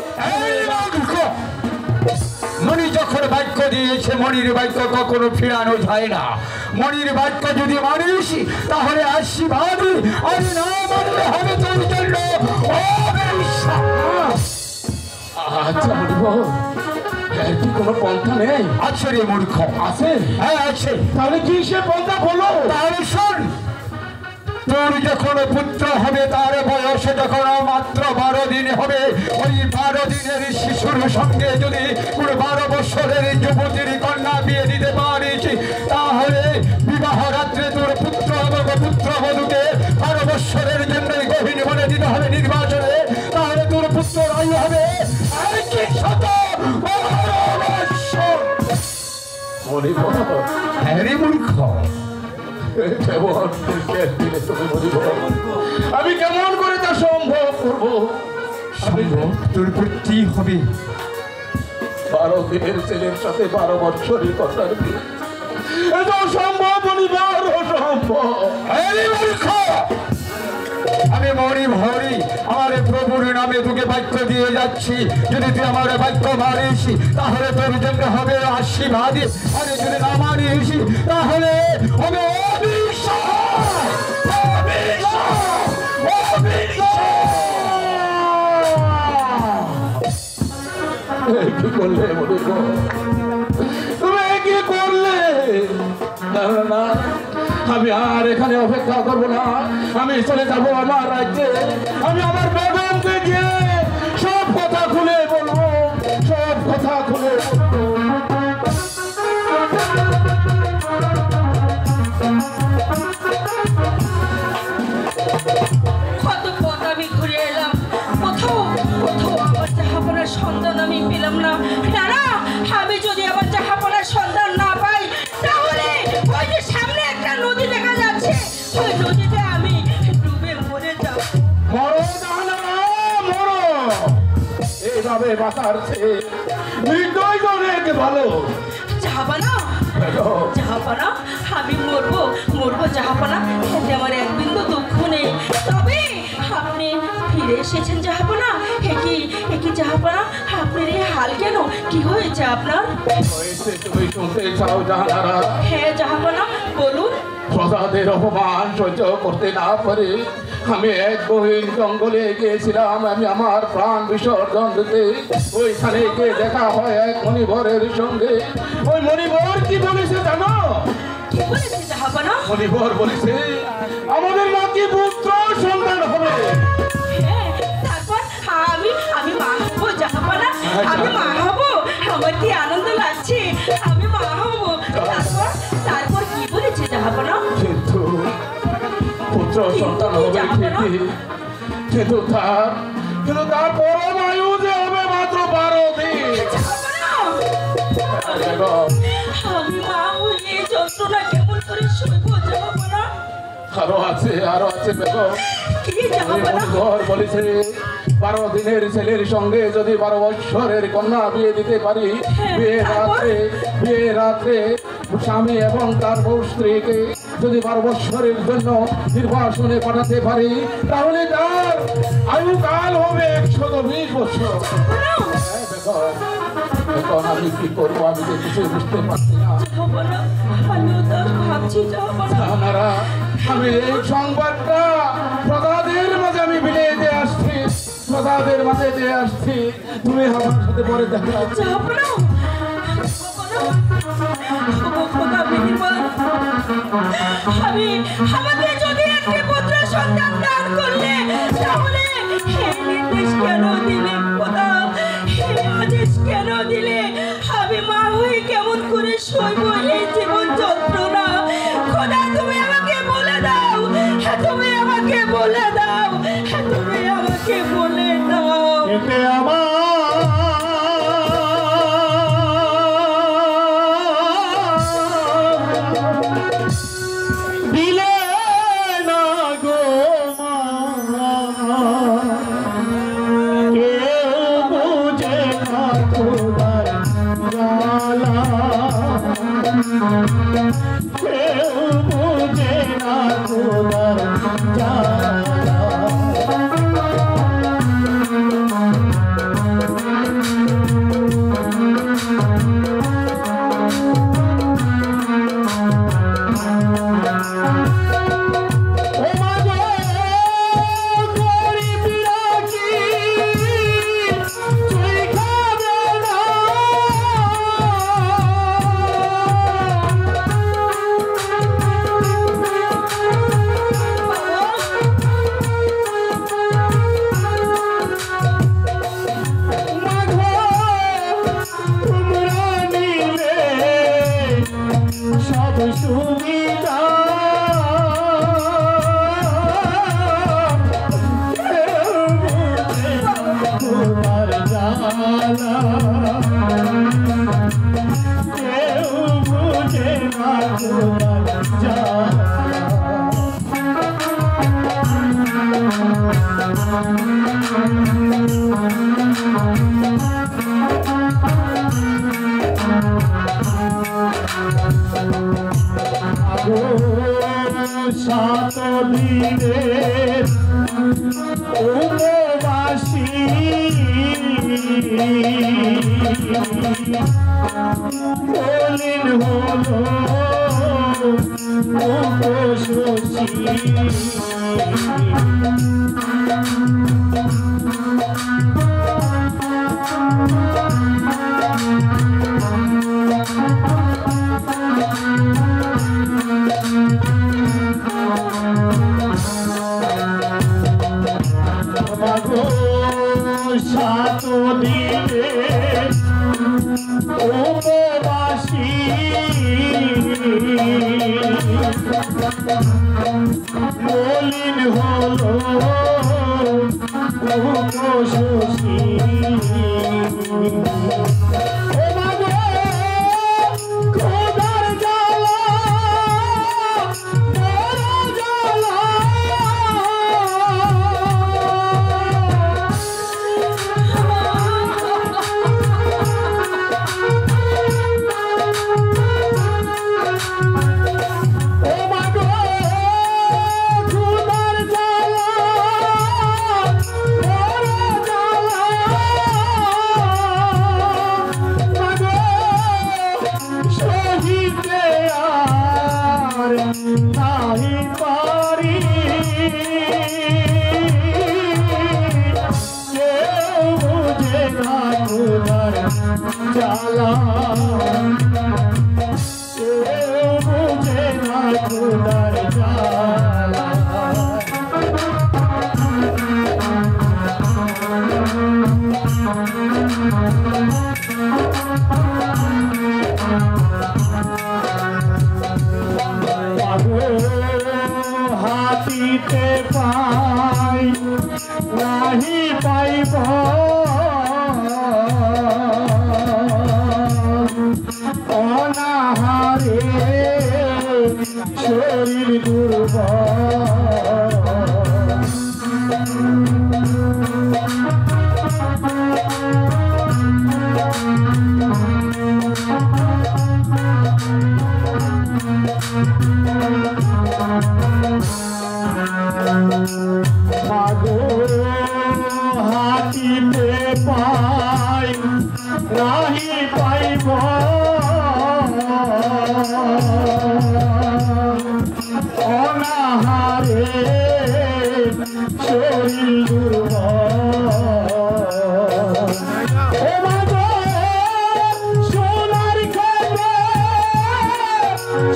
মণি যখন বাক্য দিয়েছে, মণির বাক্য কখনো ফিরানো যায় না। মণির বাক্য যদি মানিস তাহলে আশীর্বাদ, আর না মানলে হবে তোর জন্য অভিশাপ। আচ্ছা মণিভোর, কি কোনো পন্থা নেই? আছে রে মূর্খ, আছে? হ্যাঁ আছে। তাহলে কি সে পন্থা বলো? তাহলে শোন, তোর যখন পুত্র হবে তার বয়স যখন মাত্র 12 দিন হবে, ওই 12 দিনের শিশুর সঙ্গে যদি 12 বছরের যুবতীর কন্যা বিয়ে দিতে পারিস, তাহলে বিবাহ রাত্রে তোর পুত্র এবং পুত্রবধূকে 12 বছরের জন্য গভীর বলে দিতে হবে নির্বাচনে। তাহলে তোর পুত্র আয়ু হবে 21 বছর। হ্যাঁ মূর্খ, আমি কেমন করে তা সম্ভব করবো? সম্ভব তোর করতেই হবে। 12 দিনের ছেলের সাথে 12 বছরের কথার বিয়ে, এটা সম্ভব মণিভোর, অসম্ভব। আমি মণিভরি আমার প্রভুর নামে তোকে বাক্য দিয়ে যাচ্ছি, যদি তুই আমার বাক্য মানিস তাহলে তোর জন্য হবে আশীর্বাদ, আর যদি না মানিস তাহলে হবে কি করলে মণিভোর? তুমি কি করলে? না না, আমি আর এখানে অপেক্ষা করবো না। আমি চলে যাবো আমার রাজ্যে। আমি আমার বেগমকে গিয়ে সব কথা খুলে বলবো, সব কথা খুলে বলবো। এইভাবে বাঁচার চেয়ে মৃত্যুই তো অনেক ভালো। জাহাপানা জাহাপানা আমি মরবো জাহাপানা, এতে আমার এক বিন্দু দুঃখ নেই। তবে আপনি ফিরে এসেছেন জাহাপানা, একই জাহাপানা আপনার এই হাল কেন? কি হয়েছে আপনার? তুমি শুনতে চাও জাহানারা? হ্যাঁ জাহাপানা বলুন। প্রজাদের অপমান সহ্য করতে না পারে আমি এক গহীন জঙ্গলে গিয়েছিলাম। আমি আমার প্রাণ বিসর্জন দিতে ওইখানে গিয়ে দেখা হয় এক মণিবরের সঙ্গে। ওই মণিবর কি বলেছে জানো? কি বলেছে জাহাপানা? মণিবর বলেছে আমাদের নাকি পুত্র সন্তান হবে। হ্যাঁ, তারপর আমি মা হবো জাহাপানা, আমি মা হবো। আমার কি আনন্দ লাগছে, আমি মা হবো। তারপর কি বলেছে জাহাপানা? কিন্তু পুত্র সন্তান হবে ঠিকই, কিন্তু তার পরম আয়ু যে হবে মাত্র 12 দিন। আমি মা হয়ে এই যন্ত্রণা কেমন করে সইব জাহাপানা? আরো আছে বেগম। কি জাহাপানা? ঘর বলেছে 12 দিনের ছেলের সঙ্গে যদি 12 বৎসরের কন্যা বিয়ে দিতে পারি, বিয়ে রাত্রে স্বামী এবং তার বউ স্ত্রীকে যদি 12 বৎসরের জন্য নির্বাসনে পাঠাতে পারি, তাহলে তার আয়ুকাল হবে 120 বছর। এখন আমি কি করবো? আমি তো কিছু বুঝতে পারছি না। আমি এই সংবাদটা প্রজাদের মাঝে আমি বিলিয়ে দিয়ে আসছি, প্রজাদের মাঝে দিয়ে আসছি। তুমি আমার সাথে পরে দেখা। আমাকে যদি একটি পুত্র সন্তান দান করলে, তাহলে এই নির্দেশ কেন দিলে খোদা? এই আদেশ কেন দিলে? আমি মা হয়ে কেমন করে সইব এই জীবন যন্ত্রণা? খোদা তুমি আমাকে বলে দাও, তুমি আমাকে বলে দাও, তুমি আমাকে বলে দাও। এতে আমার দিলে না গো মা, কেউ বুঝে না খোদার জ্বালা, কেউ বুঝে না খোদার জ্বালা। সাত দিনের উপবাসী মলিন হলো উপশোষী। সাত দিনের উপবাসী মলিন হলো উপশোষী। জ্বালা কেউ বুঝে না খোদার জ্বালা হাতিতে পাই নাহি পাইব অনাহারে শরীর দুর্বল মাগো হাতিতে পাই নাহি পাইব অনাহারে শরীর দুর্বল ও মাগো সোনার খবর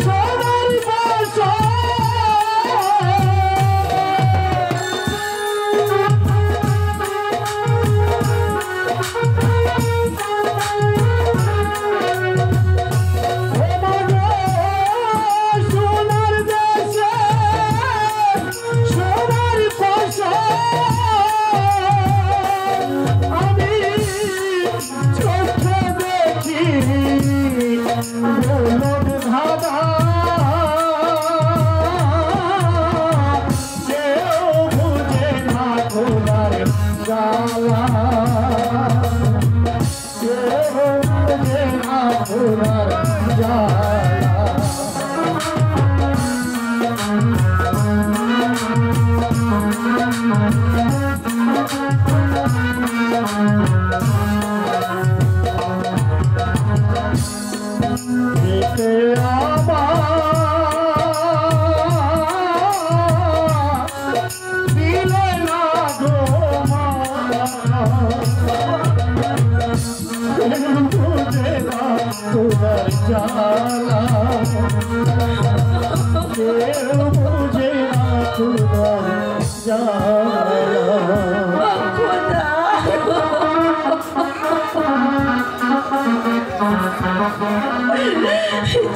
সোনার বাসা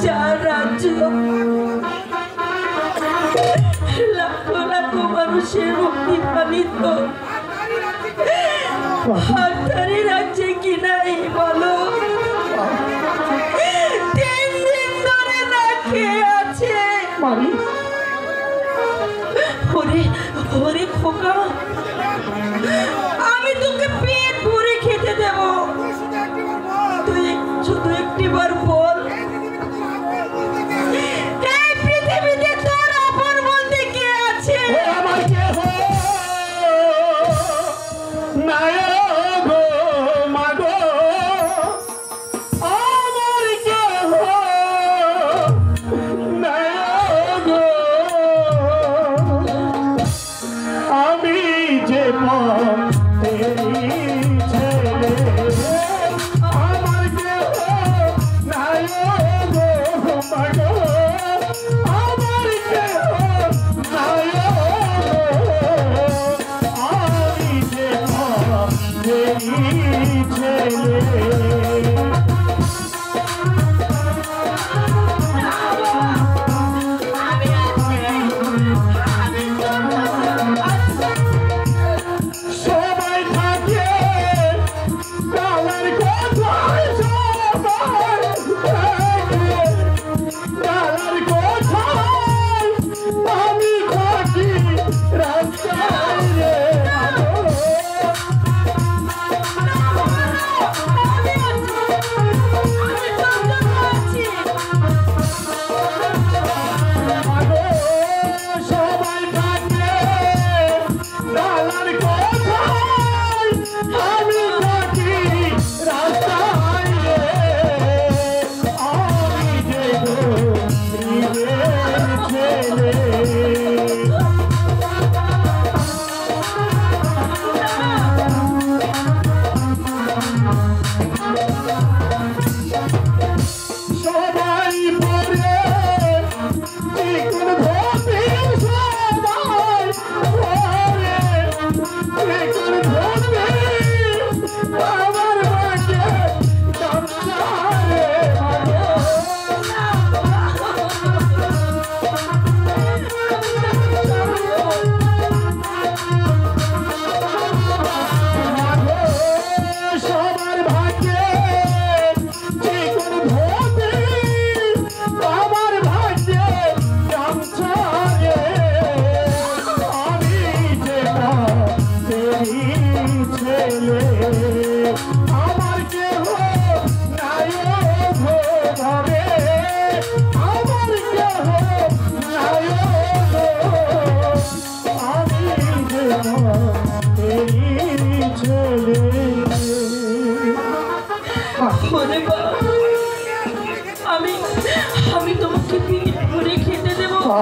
যার রাজ্য লাখো লাখো মানুষের মুক্তি পালিত হাততালি রাজ্যে কি নাই বলো 3 দিন ধরে না খেয়ে আছে ওরে ওরে খোকা আমি তোকে পেট ভরে খেতে দেব তুই শুধু একটিবার বল এই পৃথিবীতে তোর আপন বলতে কে আছে আমার কেহ নাই গো মাগো আমার কেহ নাই গো আমি যে তেরি ছেলে আমার কেহ নাই গো মাগো আমার কেহ নাই আমি যে তেরি ছেলে সবাই থাকে গালার কোথায় সবাই থাকে গালার কোথায় আমি থাকি রাস্তায় রে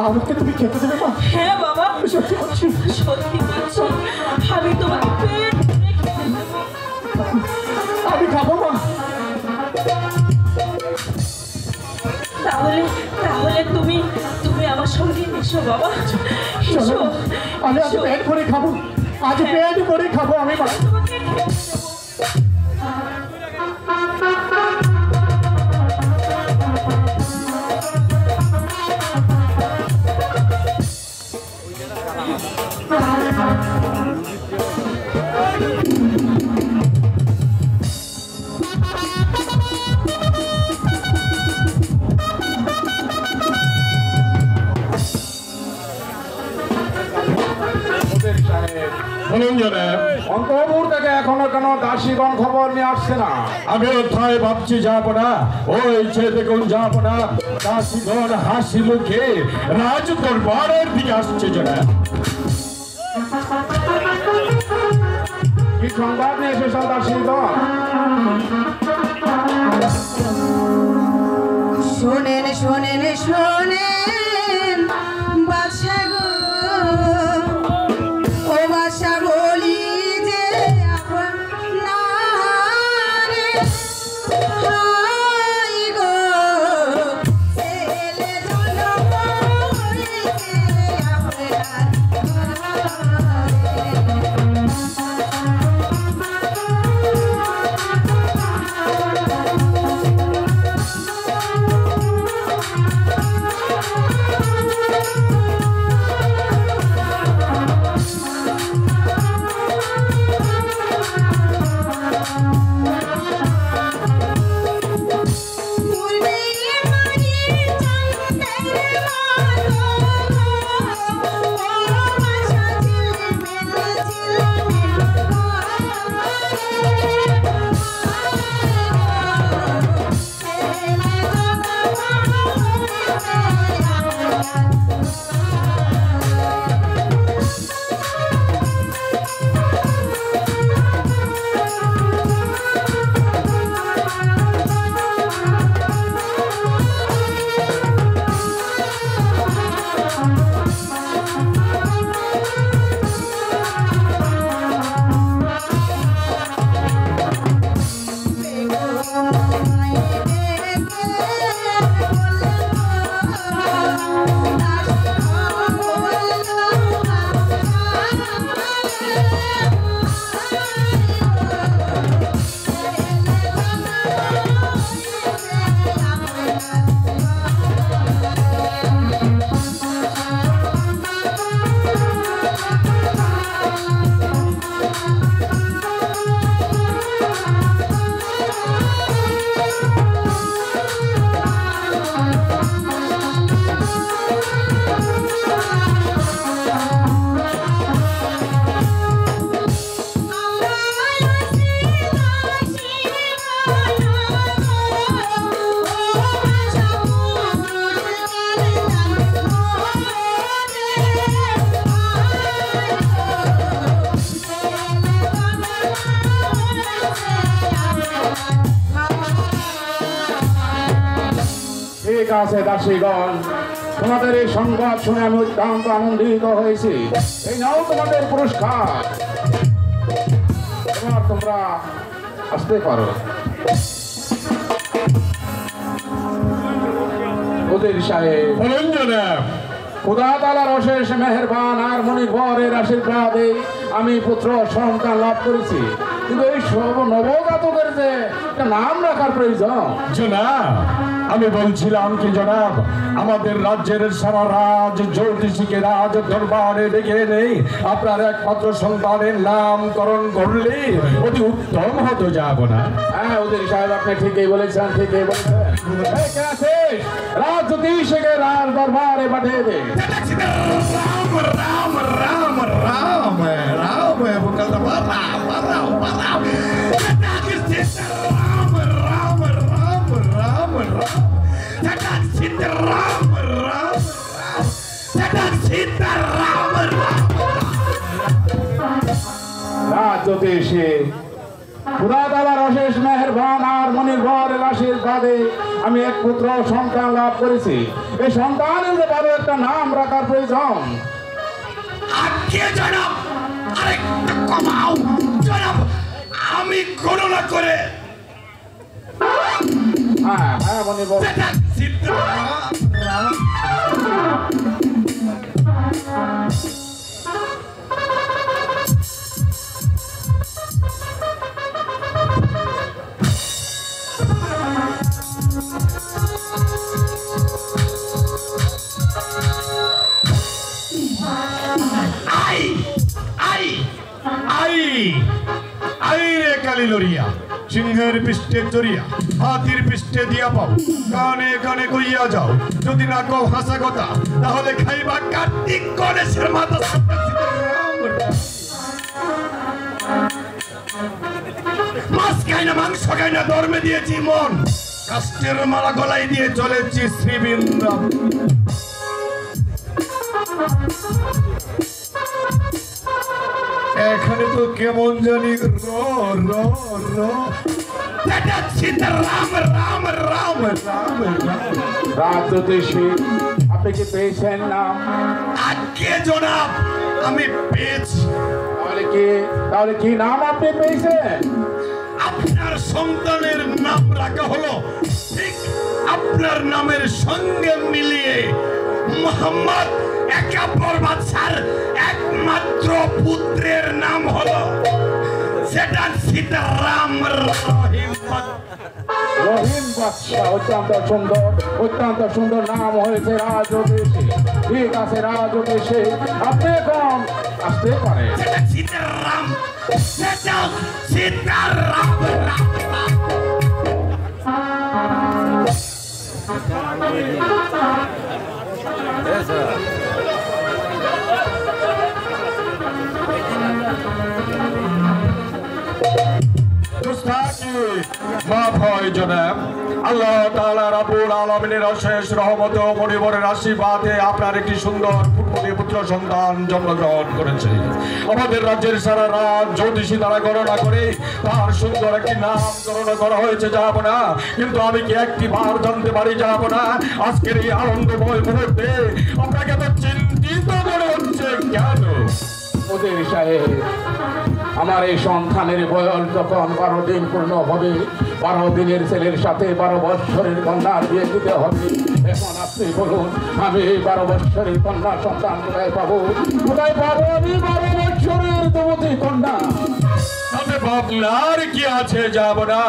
আমাকে তুমি খেতে দেবে মা? হ্যাঁ বাবা, সত্যি বলছি। সত্যি বলছি, আমি তোমাকে পেট ভরে খেতে দেবো। আমি খাবো মা। তাহলে তাহলে তুমি তুমি আমার সঙ্গে এসো বাবা, চলো, এসো। আমি আজ পেট ভরে খাবো, আজ পেট ভরে খাবো আমি মা। তোমাকে খেতে দেবো। বলুন জনাব, অন্তপুর থেকে এখনো কেন দাসীগণ খবর নিয়ে আসছে না? আমি কোথায় ভাবছি যাব না, ওই যে দেখুন যাব না, দাসীগণ হাসি মুখে রাজ দরবারের দিকে আসছে জনাব। কি সংবাদ নিয়ে এসেছ দাসীগণ? শোনেন শোনেন শোনেন বাদশা গো, ও বাদশা বলি যে আপনারে হাই গো, ছেলে জন্ম হইছে আপনার ঠিক আছে দাসীগণ, তোমাদের এই সংবাদ শুনে আমি অত্যন্ত আনন্দিত হয়েছি। এই নাও তোমাদের পুরস্কার, এবার তোমরা আসতে পারো। উজির সাহেব, বলুন জনাব। খুদা তাআলার অশেষ মেহেরবান আর মনিবরের আশীর্বাদে আমি পুত্র সন্তান লাভ করেছি, কিন্তু এই সব নবজাতকের যে একটা নাম রাখার প্রয়োজন। জনাব, আমি বলছিলাম কি জনাব, আমাদের রাজ্যের সারা রাজ জ্যোতিষীকে রাজ দরবারে ডেকে নেই, আপনার একমাত্র সন্তানের নামকরণ করলে অতি উত্তম হতো, যাব না? হ্যাঁ উজির সাহেব, আপনি ঠিকই বলেছেন, ঠিকই বলেছেন। এই কে আছিস? রাজ জ্যোতিষীকে রাজ দরবারে পাঠিয়ে দে। রাম রাম রাম রাম রাম বুকাল রাম রাম রাম রাম রাম রাম রাজ জ্যোতিষী, খুদা তাআলার অশেষ মেহেরবান আর মনির্ভরের আশীর্বাদে আমি এক পুত্র সন্তান লাভ করেছি। এই সন্তানের ভালো একটা নাম রাখার প্রয়োজন। আজকে জনাব আরেকটু কমাও জনাব, আমি গণনা করে হ্যাঁ হ্যাঁ মনির্ভর। লরিয়া সিংহের পৃষ্ঠে চড়িয়া হাতির পৃষ্ঠে দিয়া পাও, কানে কানে কইয়া যাও, যদি না কও হাসা কথা তাহলে খাইবা কার্তিক গণেশের মাথা। মাছ খাই না, মাংস খাই না, ধর্মে দিয়েছি মন, কাষ্টের মালা গলায় দিয়ে চলেছি শ্রীবৃন্দাবন। এখানে তো কেমন জানি রাম রাম রাম রাম রাজজ্যোতিষী, আপনি কি পেয়েছেন নাম? আজকে জনাব আমি পেয়েছি। তাহলে কি নাম আপনি পেয়েছেন? আপনার সন্তানের নাম রাখা হলো ঠিক আপনার নামের সঙ্গে মিলিয়ে মোহাম্মদ একাব্বর বাদশার একমাত্র পুত্রের নাম হলো সেটা সীতারাম রহিম বাদশা। অত্যন্ত সুন্দর নাম হয়েছে রাজজ্যোতিষী। ঠিক আছে রাজজ্যোতিষী, আপনি এখন আসতে পারেন। সীতারাম, সেটা সীতারাম। মাফ হয় জনাব, আল্লাহ তাআলা রাব্বুল আলামিনের অশেষ রহমত ও মনিবরের আশীর্বাদে আপনার একটি সুন্দর ফুটফুটে পুত্র সন্তান জন্মগ্রহণ করেছে। আমাদের রাজ্যের সারা রাত জ্যোতিষী দ্বারা গণনা করে তার সুন্দর একটি নামকরণ করা হয়েছে যাব না, কিন্তু আমি কি একটি বার জানতে পারি যাব না আজকের এই আনন্দময় মুহূর্তে আপনাকে তো চিন্তিত মনে হচ্ছে কেন? ওদের সাহেব, আমার এই সন্তানের বয়স যখন 12 দিন পূর্ণ হবে, 12 দিনের ছেলের সাথে 12 বৎসরের কন্যার বিয়ে দিতে হবে। এখন আপনি বলুন, আমি এই 12 বৎসরের কন্যা সন্তান কোথায় পাবো? কোথায় পাবো আমি 12 বৎসরের যুবতী কন্যা? তবে ভাবনার কি আছে যাব না,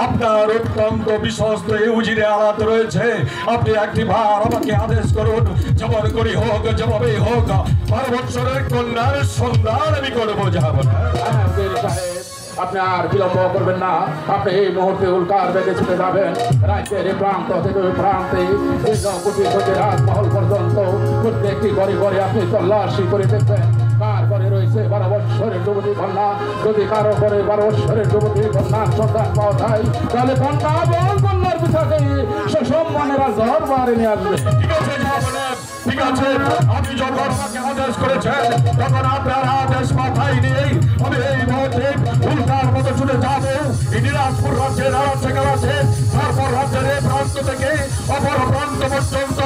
আপনার অত্যন্ত বিশ্বস্ত এই উজিরে আলাদ রয়েছে। আপনি একটি বার আমাকে আদেশ করুন, যেমন করি হোক, যেভাবেই হোক 12 বৎসরের কন্যার সন্ধান আমি করবো যাব না। আপনি আর বিলম্ব করবেন না, আপনি এই মুহূর্তে উল্কার বেগে ছুটে যাবেন রাজ্যের এই প্রান্ত থেকে ওই প্রান্তে, কোটি কোটি রাজমহল পর্যন্ত প্রত্যেকটি ঘরে ঘরে আপনি তল্লাশি করে দেখবেন কার ঘরে রয়েছে 12 বৎসরের যুবতী কন্যা। যদি কারো ঘরে 12 বৎসরের যুবতী কন্যার সন্তান পাওয়া যায়, তাহলে কন্যা বল কন্যার পিছাকে সম্মানেরা দরবারে নিয়ে আসবে। ঠিক আছে, আপনি যখন আমাকে আদেশ করেছেন তখন আপনার আদেশ মাথায় নিয়েই আমি এই মুহূর্তে উল্কার মতো ছুটে যাবো দিনাজপুর রাজ্যের আড়াচ্ছে কাছে, তারপর রাজ্যের এই প্রান্ত থেকে অপর প্রান্ত পর্যন্ত,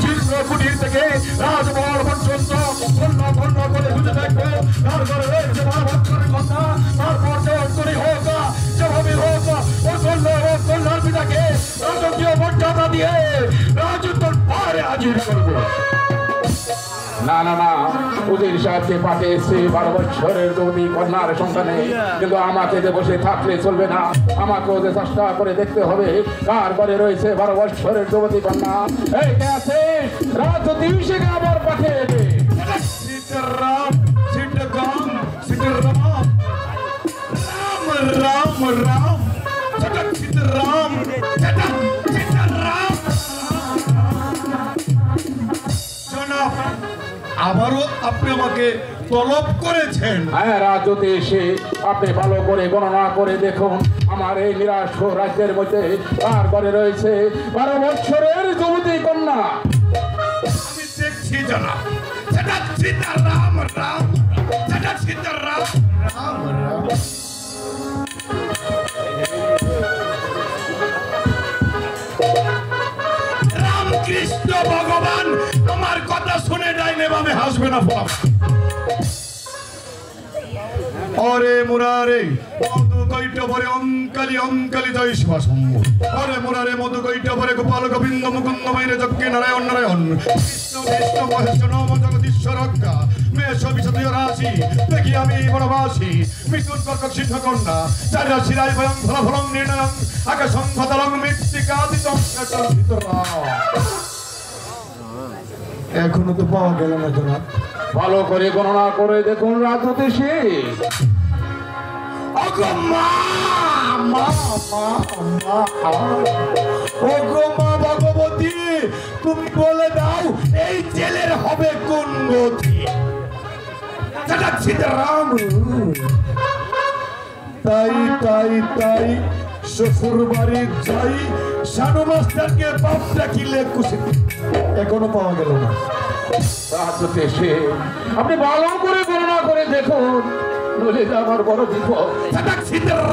চিত্রকুটির থেকে রাজমহল পর্যন্ত ধন্য ধন্য করে খুঁজে দেখবো তার ঘরে রয়েছে 12 বৎসরের কথা। তারপর যেমন হোক, যেভাবে হোক, ও কন্যার পিতাকে রাজকীয় মর্যাদা দিয়ে রাজত্বর পারে হাজির করবো। না না না, উজির সাহেবকে পাঠিয়েছে 12 বৎসরের যুবতী কন্যার সন্তানে, কিন্তু আমাকে যে বসে থাকলে চলবে না, আমাকে ওদের চেষ্টা করে দেখতে হবে কার ঘরে রয়েছে 12 বৎসরের যুবতী কন্যা। এই কে আছে রাজজ্যোতিষীকে আবার পাঠিয়ে দে। সীতারাম, সীতারাম, সীতারাম, রাম রাম রাম, সেটা সীতারাম, সেটা সীতারাম। জনাব, আবারও আপনি আমাকে তলব করেছেন। হ্যাঁ রাজজ্যোতিষী, আপনি ভালো করে গণনা করে দেখুন আমার এই নিরাশ রাজ্যের মধ্যে কার ঘরে রয়েছে 12 বৎসরের যুবতী কন্যা। আমি দেখছি জনাব, সেটা সীতারাম রাম, সেটা সীতারাম রাম রাম। না ফলাম অরে মুরারে মধু কৈট পরে অঙ্কালি অঙ্কালি জয় শিবাশম্ভ অরে মুরারে মধু কৈট পরে গোপাল গোবিন্দ মুকুন্দ ময়ূরে যজ্ঞে নারায়ণ নারায়ণ কৃষ্ণ কৃষ্ণ মহেশ নম জগদীশ্বর রক্ষা মেষ বিশদীয় রাশি দেখি আমি বনবাসী মৃত্যুর কর্কট সিদ্ধ কন্যা চার রাশি রায় ভয়ং ফল ফলং নির্ণয়ং আকাশং ফতলং মৃত্তিকাদিতং এখনো তো পাওয়া গেল না জনাব ভালো করে গণনা করে দেখুন রাজনীতি ভগবতী তুমি বলে দাও এই জেলের হবে কোন গতি রাম তাই তাই তাই শ্বশুর বাড়ি যাই শানু মাস্টারকে বাপ ডাকিলে খুশি এখনো পাওয়া গেল না রাজনীতি আপনি ভালো করে গণনা করে দেখুন নইলে যে আমার বড় বিপদ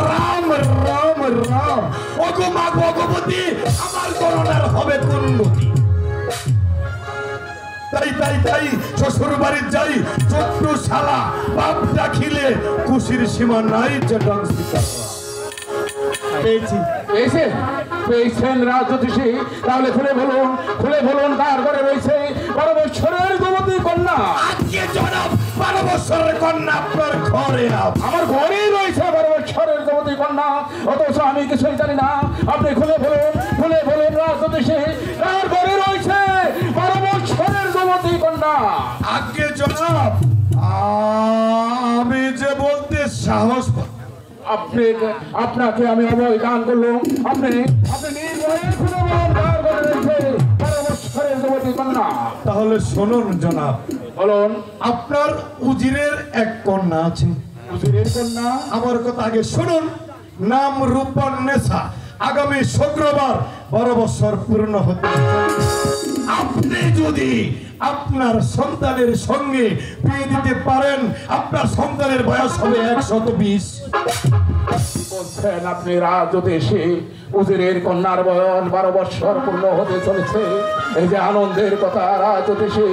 রাম রাম রাম ওগো মা ভগবতী আমার করোনার হবে কোন গতি তাই তাই তাই শ্বশুর বাড়ি যাই ছোট্ট শালা বাপ ডাকিলে খুশির সীমা নাই জটাং সীতা পেয়েছেন রাজনীতি তাহলে খুলে বলুন কার ঘরে রয়েছে 12 বছরের যুবতী কন্যা আজকে জনাব 12 বছরের কন্যা আপনার ঘরে আমার ঘরেই রয়েছে 12 বছরের যুবতী কন্যা অথচ আমি কিছুই জানি না আপনি খুলে বলুন রাজনীতি কার ঘরে রয়েছে 12 বছরের যুবতী কন্যা আজকে জনাব আমি যে বলতে সাহস আপনাকে আমি অভয় দান করলাম আপনি নির্ভয়ে খুলে বলুন কার ঘরে রয়েছে 12 বছরের যুবতী কন্যা তাহলে শুনুন জনাব বলুন আপনার উজিরের এক কন্যা আছে উজিরের কন্যা আমার কথা আগে শুনুন নাম রূপন নেশা আগামী শুক্রবার 12 বছর পূর্ণ হতে আপনি যদি আপনার সন্তানের সঙ্গে বিয়ে দিতে পারেন আপনার সন্তানের বয়স হবে 120 বলছেন আপনি রাজনীতি উজিরের কন্যার বয়স 12 বছর পূর্ণ হতে চলেছে এই যে আনন্দের কথা রাজনীতি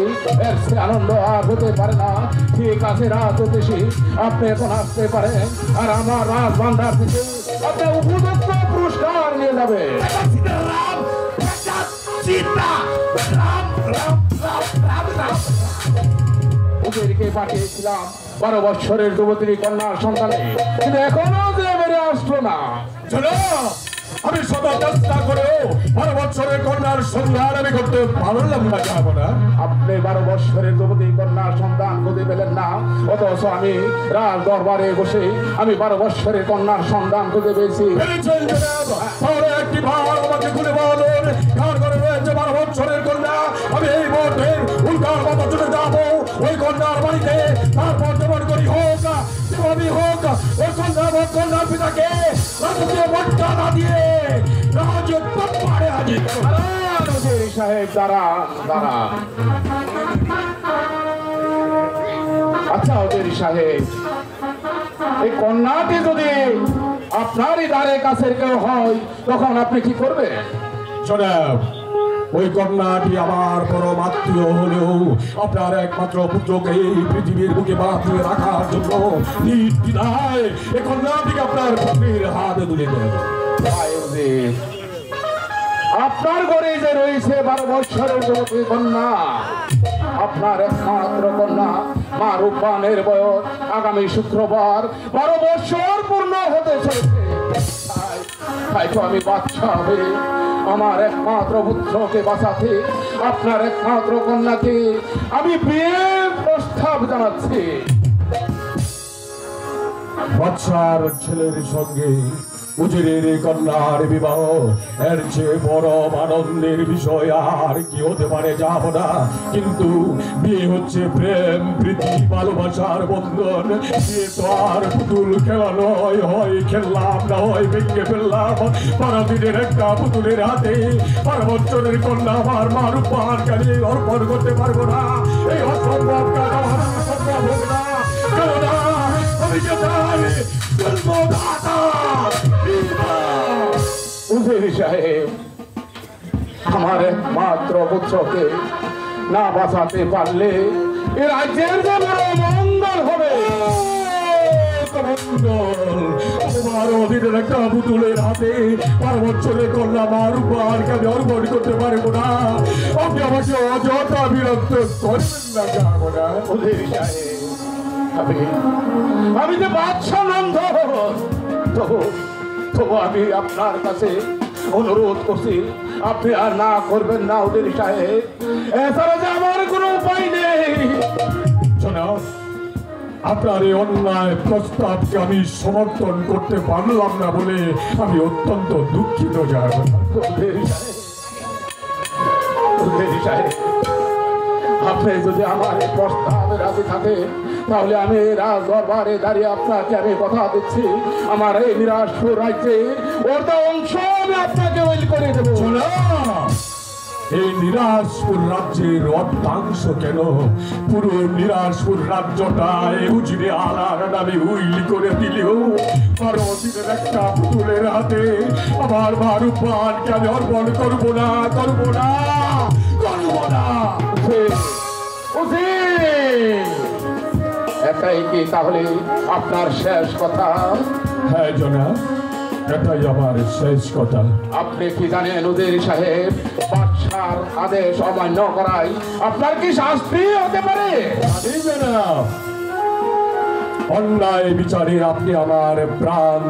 এর সে আনন্দ আর হতে পারে না ঠিক আছে রাজনীতি আপনি এখন আসতে পারেন আর আমার রাজভান্ডার থেকে আপনি উপযুক্ত পুরস্কার নিয়ে যাবে উজিরকে পাঠিয়েছিলাম 12 বছরের যুবতী কন্যার সন্তানে কিন্তু এখনো যে বেড়ে আসলো না আমি সদা চেষ্টা করেও 12 বছরের কন্যার সন্ধান আমি করতে পারলাম না যাবো না আপনি 12 বছরের যুবতী কন্যার সন্তান খুঁজে পেলেন না অথচ আমি রাজ দরবারে বসে আমি 12 বছরের কন্যার সন্তান খুঁজে পেয়েছি তাহলে একটি ভাগ আমাকে খুলে বলুন কার ঘরে রয়েছে 12 বছরের কন্যা আমি এই মুহূর্তে উল্কার মতো চলে যাবো ওই কন্যার বাড়িতে তারপর যেমন করি হোক আমি হোক ওই কন্যার পিতাকে রাজকীয় ভোটটা না দিয়ে রাজত্ব পারে আজি সাহেব দাঁড়া আচ্ছা ওদের সাহেব এই কন্যাটি যদি আপনারই দ্বারে কাছের কেউ হয় তখন আপনি কি করবেন জনাব ওই কন্যাটি আমার পরম আত্মীয় হলেও আপনার একমাত্র পুত্রকে এই পৃথিবীর বুকে বাঁচিয়ে রাখার জন্য নির্দ্বিধায় এই কন্যাটিকে আপনার পুত্রের হাতে তুলে দেন আপনার ঘরে যে রয়েছে 12 বছরের যুবতী কন্যা আপনার একমাত্র কন্যা মা রূপবানের বয়স আগামী শুক্রবার 12 বছর পূর্ণ হতে চলেছে তাই তো আমি বাচ্চা হবে আমার একমাত্র পুত্রকে বাঁচাতে আপনার একমাত্র কন্যাকে আমি বিয়ের প্রস্তাব জানাচ্ছি বাচ্চার ছেলের সঙ্গে উজিরের কন্যার বিবাহ এর চেয়ে বড় আনন্দের বিষয় আর কি হতে পারে যাব না কিন্তু বিয়ে হচ্ছে প্রেম প্রীতি ভালোবাসার বন্ধন বিয়ে তো আর পুতুল খেলা নয় হয় খেললাম না হয় ভেঙে ফেললাম 12 দিনের একটা পুতুলের হাতে 12 বছরের কন্যা আমার মা রূপার কাছে অর্পণ করতে পারবো না এই অসম্ভব কাজ আমার সম্ভব হবে না কেননা আমি যে উজির সাহেব আমার একমাত্র পুত্রকে না বাঁচাতে পারলে এ রাজ্যের যে বড় মঙ্গল হবে। আমার অধীনের একটা পুতুলের হাতে 12 বছরের কন্যা মা রূপাকে আমি অর্পণ করতে পারবো না। আপনি আমাকে অযথা বিরক্ত করবেন না, যাবো না। আমি যে বাদশা নন্দ, তবু আমি আপনার কাছে অনুরোধ করছি, আপনি আর না করবেন না ওদের সাহেব। এছাড়া যে আমার কোনো উপায় নেই। শোনাও, আপনার এই অন্যায় প্রস্তাবকে আমি সমর্থন করতে পারলাম না বলে আমি অত্যন্ত দুঃখিত। যাবো না। আপনি যদি আমার এই প্রস্তাবে রাজি থাকেন, তাহলে আমি রাজ দরবারে দাঁড়িয়ে আপনাকে আমি কথা দিচ্ছি, আমার এই নিরাজপুর রাজ্যে ওটা অংশ আমি আপনাকে ওইল করে দেবো। এই নিরাজপুর রাজ্যের অর্ধাংশ কেন, পুরো নিরাজপুর রাজ্যটা উজিরে আলার নামে উইল করে দিলেও পার্বতীর একটা পুতুলের হাতে আমার মারুপানকে আমি অর্পণ করবো না, করবো না, করবো না। এটাই কি তাহলে আপনার শেষ কথা? হ্যাঁ জনাব, এটাই আমার শেষ কথা। আপনি কি জানেন উজির সাহেব, বাদশার আদেশ অমান্য করায় আপনার কি শাস্তি হতে পারে? জানি জনাব, অন্যায় বিচারে আপনি আমার প্রাণ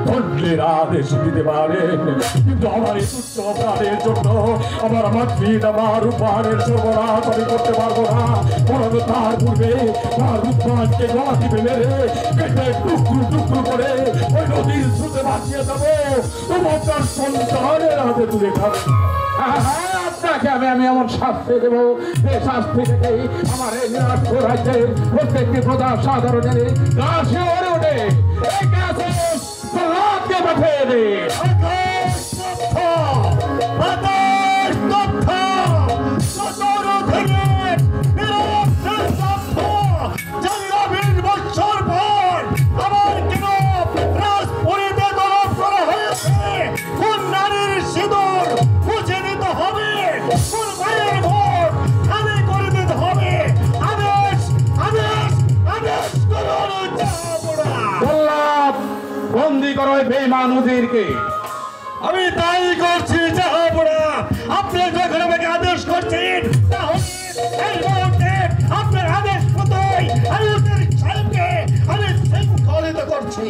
দণ্ডের আদেশ দিতে পারেন, কিন্তু আমার এই তুচ্ছ অপরাধের জন্য আমার মাতৃ আমার রূপানের সর্বনাশ আমি করতে পারবো না। বরং তার পূর্বে আমার রূপানকে গলা টিপে মেরে কেটে টুকরো টুকরো করে ওই নদীর স্রোতে ভাসিয়ে দেবো, তোমার সন্তানের হাতে তুলে খাবে। আপনাকে আমি এমন শাস্তি দেবো, যে শাস্তি থেকেই আমার এই নিরাজপুর রাজ্যের প্রত্যেকটি প্রজা সাধারণের গা শিউরে ওঠে। এই গাছে প্রহ্লাদকে পাঠিয়ে দে। বন্দি করো বেঈমান উজিরকে। আমি তাই করছি জাহাপনা। আপনি যখন আমাকে আদেশ করছেন, তাহলে এই মুহূর্তে আপনার আদেশ মতোই আমি উজির সাহেবকে আমি শৃঙ্খলিত করছি।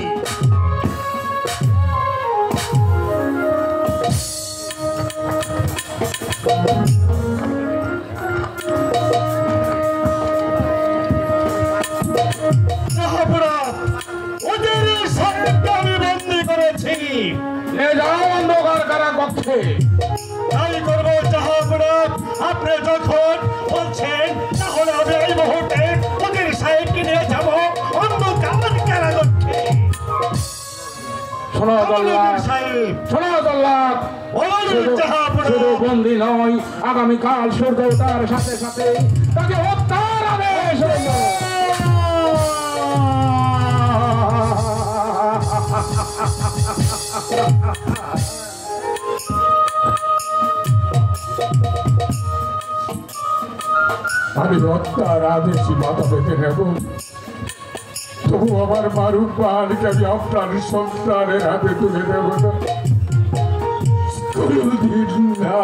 জাহাপনা, উজির সাহেবকে আমি বন্দি করেছি। অন্ধকার কারাকক্ষে তাই করবো জাহাপনা। আপনি যখন বলছেন, তাহলে আমি এই মুহূর্তে উজির সাহেবকে নিয়ে যাবো অন্ধকার কারাকক্ষে। শোনো জল্লাদ, শোনো জল্লাদ, শুধু বন্দি নয়, আগামীকাল সূর্য ওঠার সাথে সাথে তাকে হত্যার আদেশ হইল। আমি হত্যার আদেশই মাথা পেতে নেব, তবু আমার মারুপানকে আমি আপনার সন্তানের হাতে তুলে দেব না, কোনদিন না।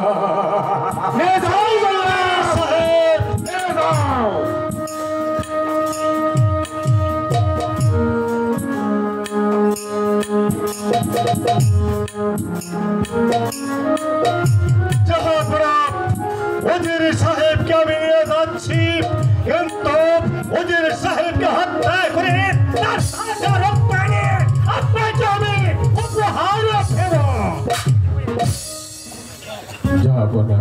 উজির সাহেবকে আমি নিয়ে যাচ্ছি, কিন্তু উজির সাহেবকে হত্যা করে তার সাথে রক্তানে আপনাকে আমি উপহার দেব। যাব না।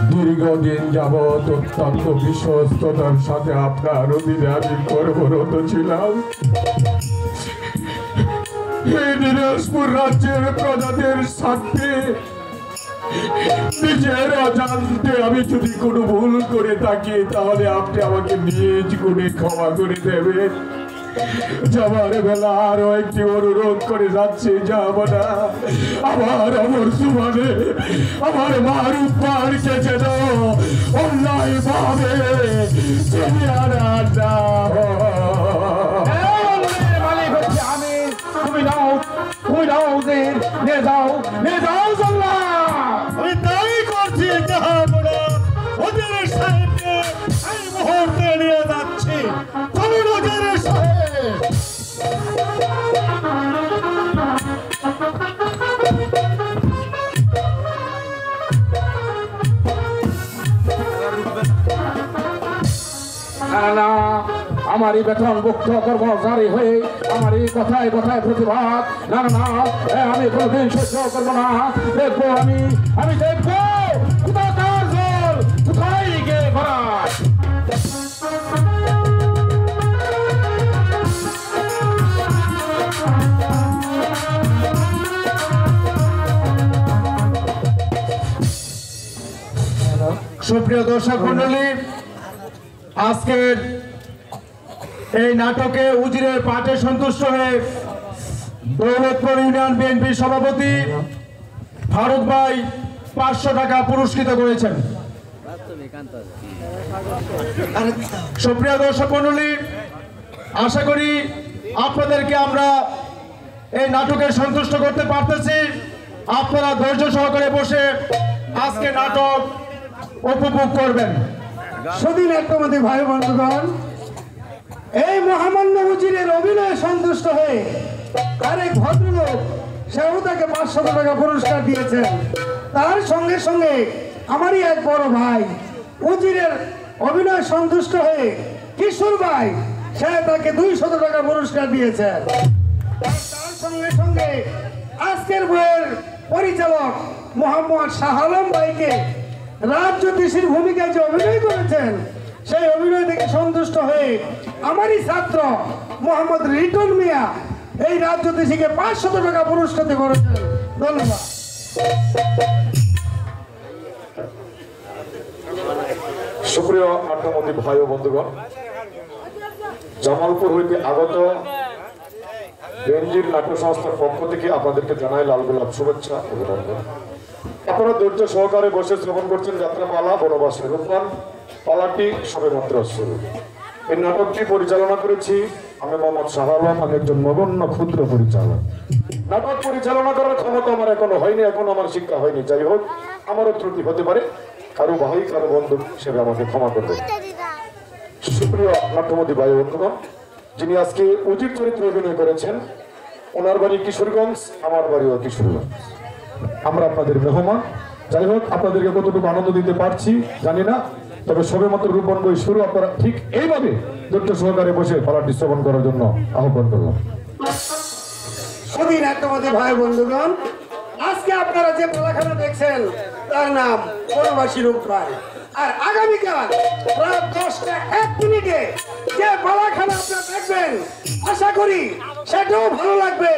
দীর্ঘদিন যাবৎ অত্যন্ত বিশ্বস্ততার সাথে আপনার অধীনে আমি কর্মরত ছিলাম। এই দিনাজপুর রাজ্যের প্রজাদের স্বার্থে নিজের অজান্তে আমি যদি কোনো ভুল করে থাকি, তাহলে আপনি আমাকে নিজ গুণে ক্ষমা করে দেবেন। যাবার বেলা আরো একটি অনুরোধ করে যাচ্ছি, যাব না। আমার অমর সুমানে আমার মার উপর কেটে দাও, অন্যায় ভাবে মালিক হচ্ছে আমি, তুমি নাও যে নিয়ে যাও জল্লা। আমি তাই করছি জাহাপনা, ওদের সাহেবকে এই মুহূর্তে নিয়ে যাচ্ছি। চলুন ওদের সাহেব। না, আমারই বেতন মুক্ত কর্মচারী হয়ে আমারই কথায় কথায় প্রতিবাদ, না না না, আমি কোনোদিন সহ্য করবো না। দেখবো আমি দেখবো কোথাকার জল কোথায় গিয়ে ভরায়। সুপ্রিয় দর্শক মন্ডলী, আজকের এই নাটকে উজিরের পাঠে সন্তুষ্ট হয়ে দৌলতপুর ইউনিয়ন বিএনপির সভাপতি ফারুক ভাই 500 টাকা পুরস্কৃত করেছেন। সুপ্রিয় দর্শক মন্ডলী, আশা করি আপনাদেরকে আমরা এই নাটকে সন্তুষ্ট করতে পারতেছি। আপনারা ধৈর্য সহকারে বসে আজকে নাটক উপভোগ করবেন। সুধী নাট্যমতী ভাই বন্ধুগণ, এই মহামান্য উজিরের অভিনয়ে সন্তুষ্ট হয়ে আরেক ভদ্রলোক সেও তাকে 500 টাকা পুরস্কার দিয়েছেন। তার সঙ্গে সঙ্গে আমারই এক বড় ভাই উজিরের অভিনয়ে সন্তুষ্ট হয়ে কিশোর ভাই সে তাকে 200 টাকা পুরস্কার দিয়েছেন। তার সঙ্গে সঙ্গে আজকের বইয়ের পরিচালক মোহাম্মদ শাহ আলম ভাইকে রাজ জ্যোতিষীর ভূমিকায় যে অভিনয় করেছেন সেই অভিনয় থেকে সন্তুষ্ট হয়ে আমারই ছাত্র মোহাম্মদ রিটন মিয়া এই রাজ জ্যোতিষীকে 500 টাকা পুরস্কৃত করেছেন। ধন্যবাদ। সুপ্রিয় নাট্যমতী ভাই ও বন্ধুগণ, জামালপুর হইতে আগত বেনজির নাট্য সংস্থার পক্ষ থেকে আপনাদেরকে জানাই লাল গোলাপ শুভেচ্ছা অভিনন্দন। আপনারা ধৈর্য সহকারে বসে শ্রবণ করছেন যাত্রাপালা বনবাসের রূপবান। পালাটি সবেমাত্র শুরু। এই নাটকটি পরিচালনা করেছি আমি মোহাম্মদ শাহ আলম। আমি একজন নগণ্য ক্ষুদ্র পরিচালক। নাটক পরিচালনা করার ক্ষমতা আমার এখনো হয়নি, এখনো আমার শিক্ষা হয়নি। যাই হোক, আমারও ত্রুটি হতে পারে, কারো ভাই কারো বন্ধু হিসেবে আমাকে ক্ষমা করবে। সুপ্রিয় নাট্যমতী ভাই বন্ধুগণ, যিনি আজকে উজির চরিত্রে অভিনয় করেছেন, ওনার বাড়ি কিশোরগঞ্জ, আমার বাড়িও কিশোরগঞ্জ। আমরা আপনাদের মেহমান। যাই হোক, আপনাদেরকে কতটুকু আনন্দ দিতে পারছি জানি না, তবে সবে মাত্র রূপন বই শুরু। আপনারা ঠিক এইভাবে ধৈর্য সহকারে বসে পালাটি শ্রবণ করার জন্য আহ্বান করলাম। সুধী নাট্যমতী ভাই বন্ধুগণ, আজকে আপনারা যে পালাখানা দেখছেন তার নাম বনবাসী রূপবান। আর আগামীকাল রাত 10টা 1 মিনিটে যে পালাখানা আপনারা দেখবেন, আশা করি সেটাও ভালো লাগবে,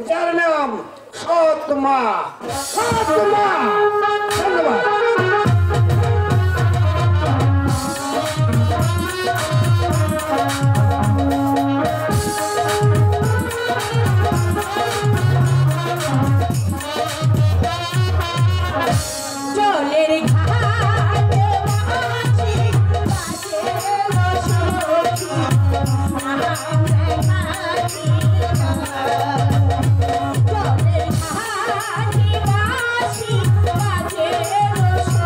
যার নাম সৎ মা। ধন্যবাদ। জলের ঘাটে বাঁচি বাজে বসতি আমরা কাছি জলের ঘাটে বাঁচি বাজে বসতি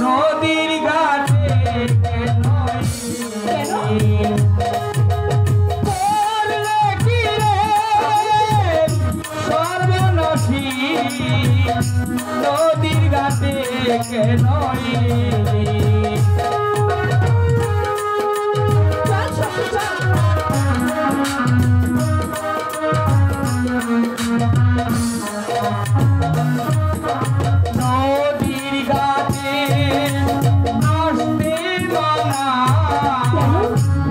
নদীর ঘাটে করলে কি রে সর্বনাশী নদীর ঘাটে কেন নদীর ঘাটে আসতে মানা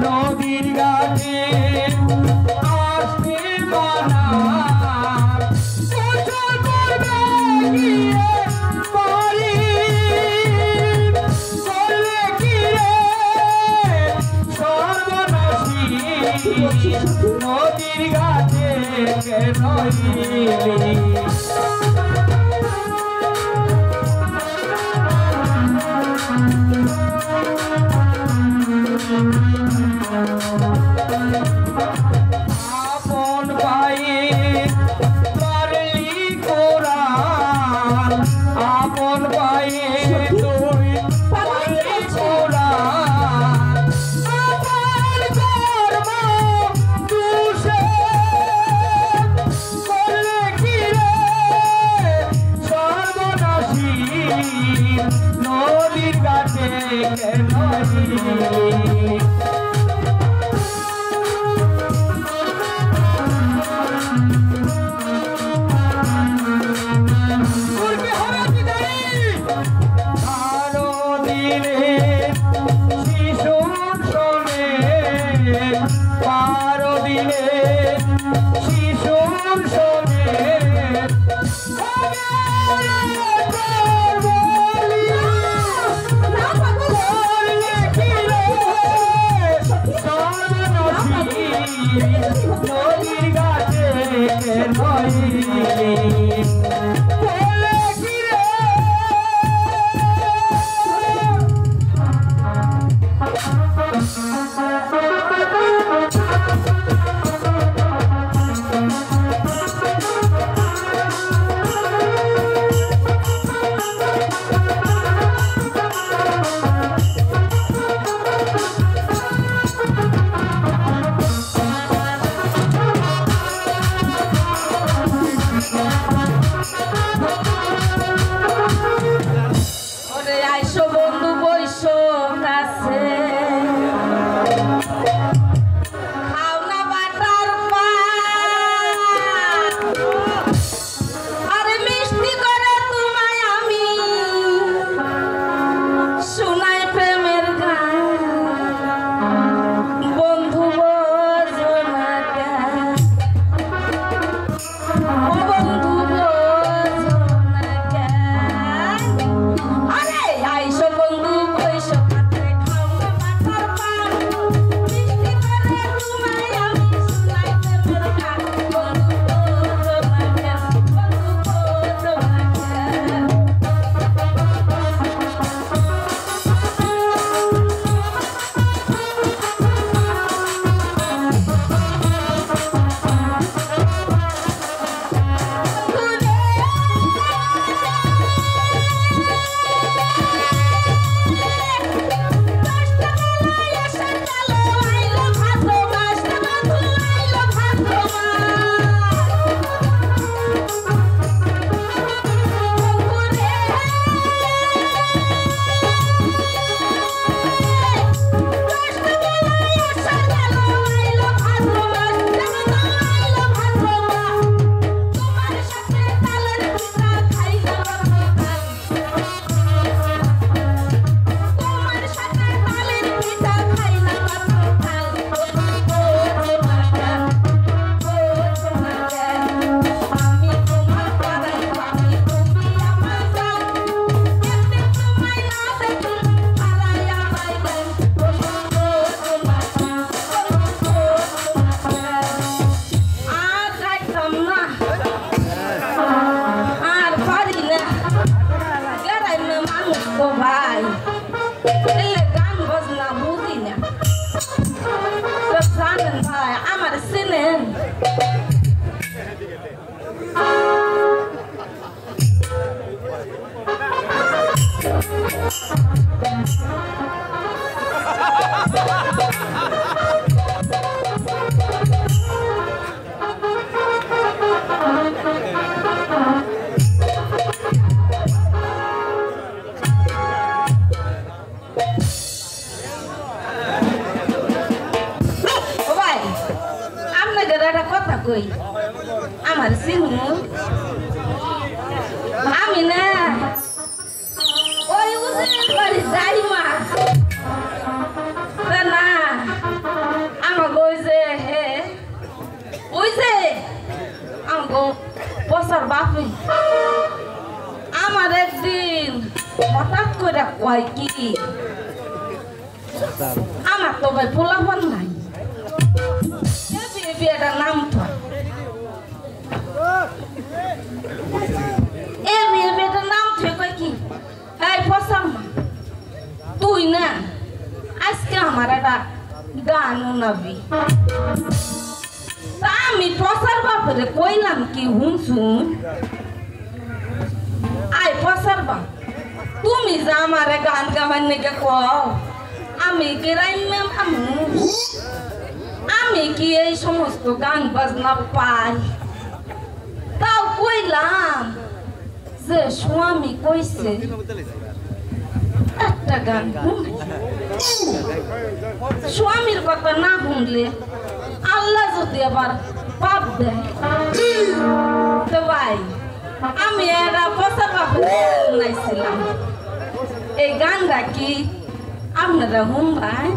নদীর ঘাটে আসতে মানা গোসল করবে গিয়ে বাড়ি করলে কি রে সর্বনাশী নদীর ঘাটে কেন আপন ভাইয়ে পারলি কোরআন আপন ভাইয়ে তুই পারলি কোরআন আপন কর্ম দুষে করলে কি রে সর্বনাশী নদীর ঘাটে কেন নদীর ঘাটে বলে কি রে একটা কথা কই আমার সিনু আমি না ওই উজির বাড়ি যাই মা না আমাকে ওই যে আমাকে বছর বাপি আমার একদিন হঠাৎ করে কয় কি আমার তো ভাই পোলাপান নাই বিয়েটার নাম তো বিয়েটার নাম তো কয় কি এই ফসাম তুই না আজকে আমার একটা গান নাবি তা আমি ফসার বাপরে কইলাম কি শুন আয় ফসার বাপ তুমি যা আমার গান গাওয়ার নাকি কও আমি গ্রাম্য মানুষ আমি কি এই সমস্ত গান বাজনা পাই তাও কইলাম যে স্বামী কইছে একটা গান স্বামীর কথা না শুনলে আল্লাহ যদি আবার পাপ দেয় তো ভাই আমি এরা বছর বানাইছিলাম এই গানটা কি আপনারা শুনবেন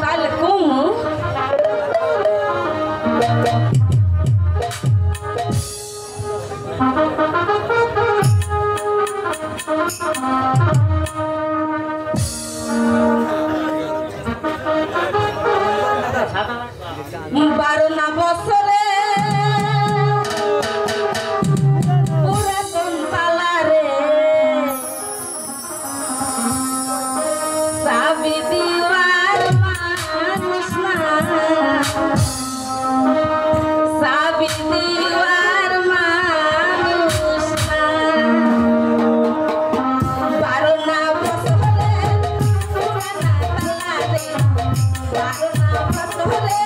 তাহলে কমু বারো না বছরে পুরাতন পালারে সাবি দিওয়ার মানুষ না সাবি দিওয়ার মানুষ না বারো না বছরে পুরানা পালারে বারো না বছরে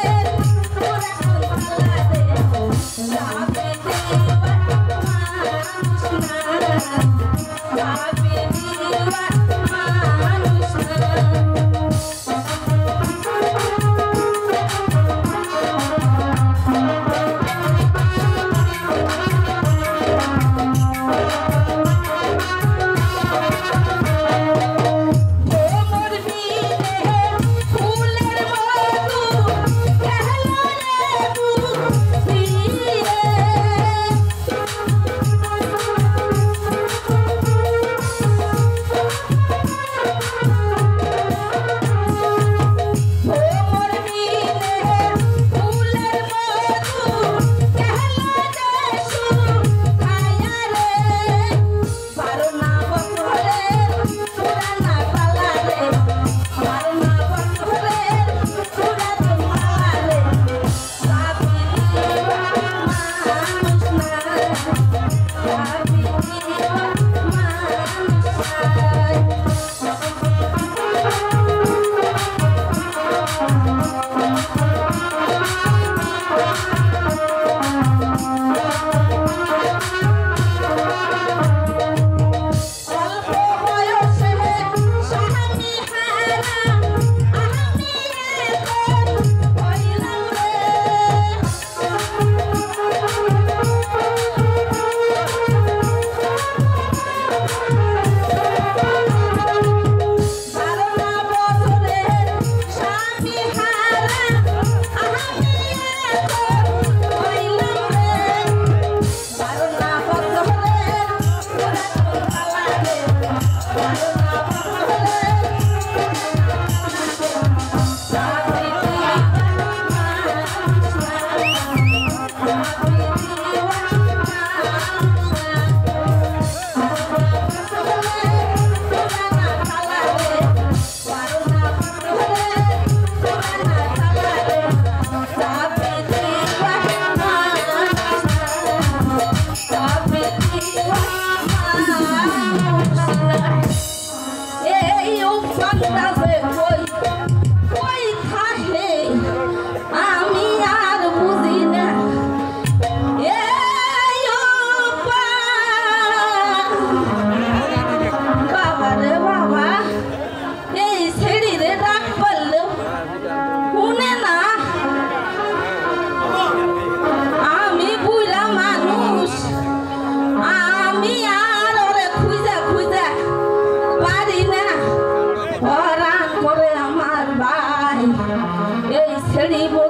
ছেড়িব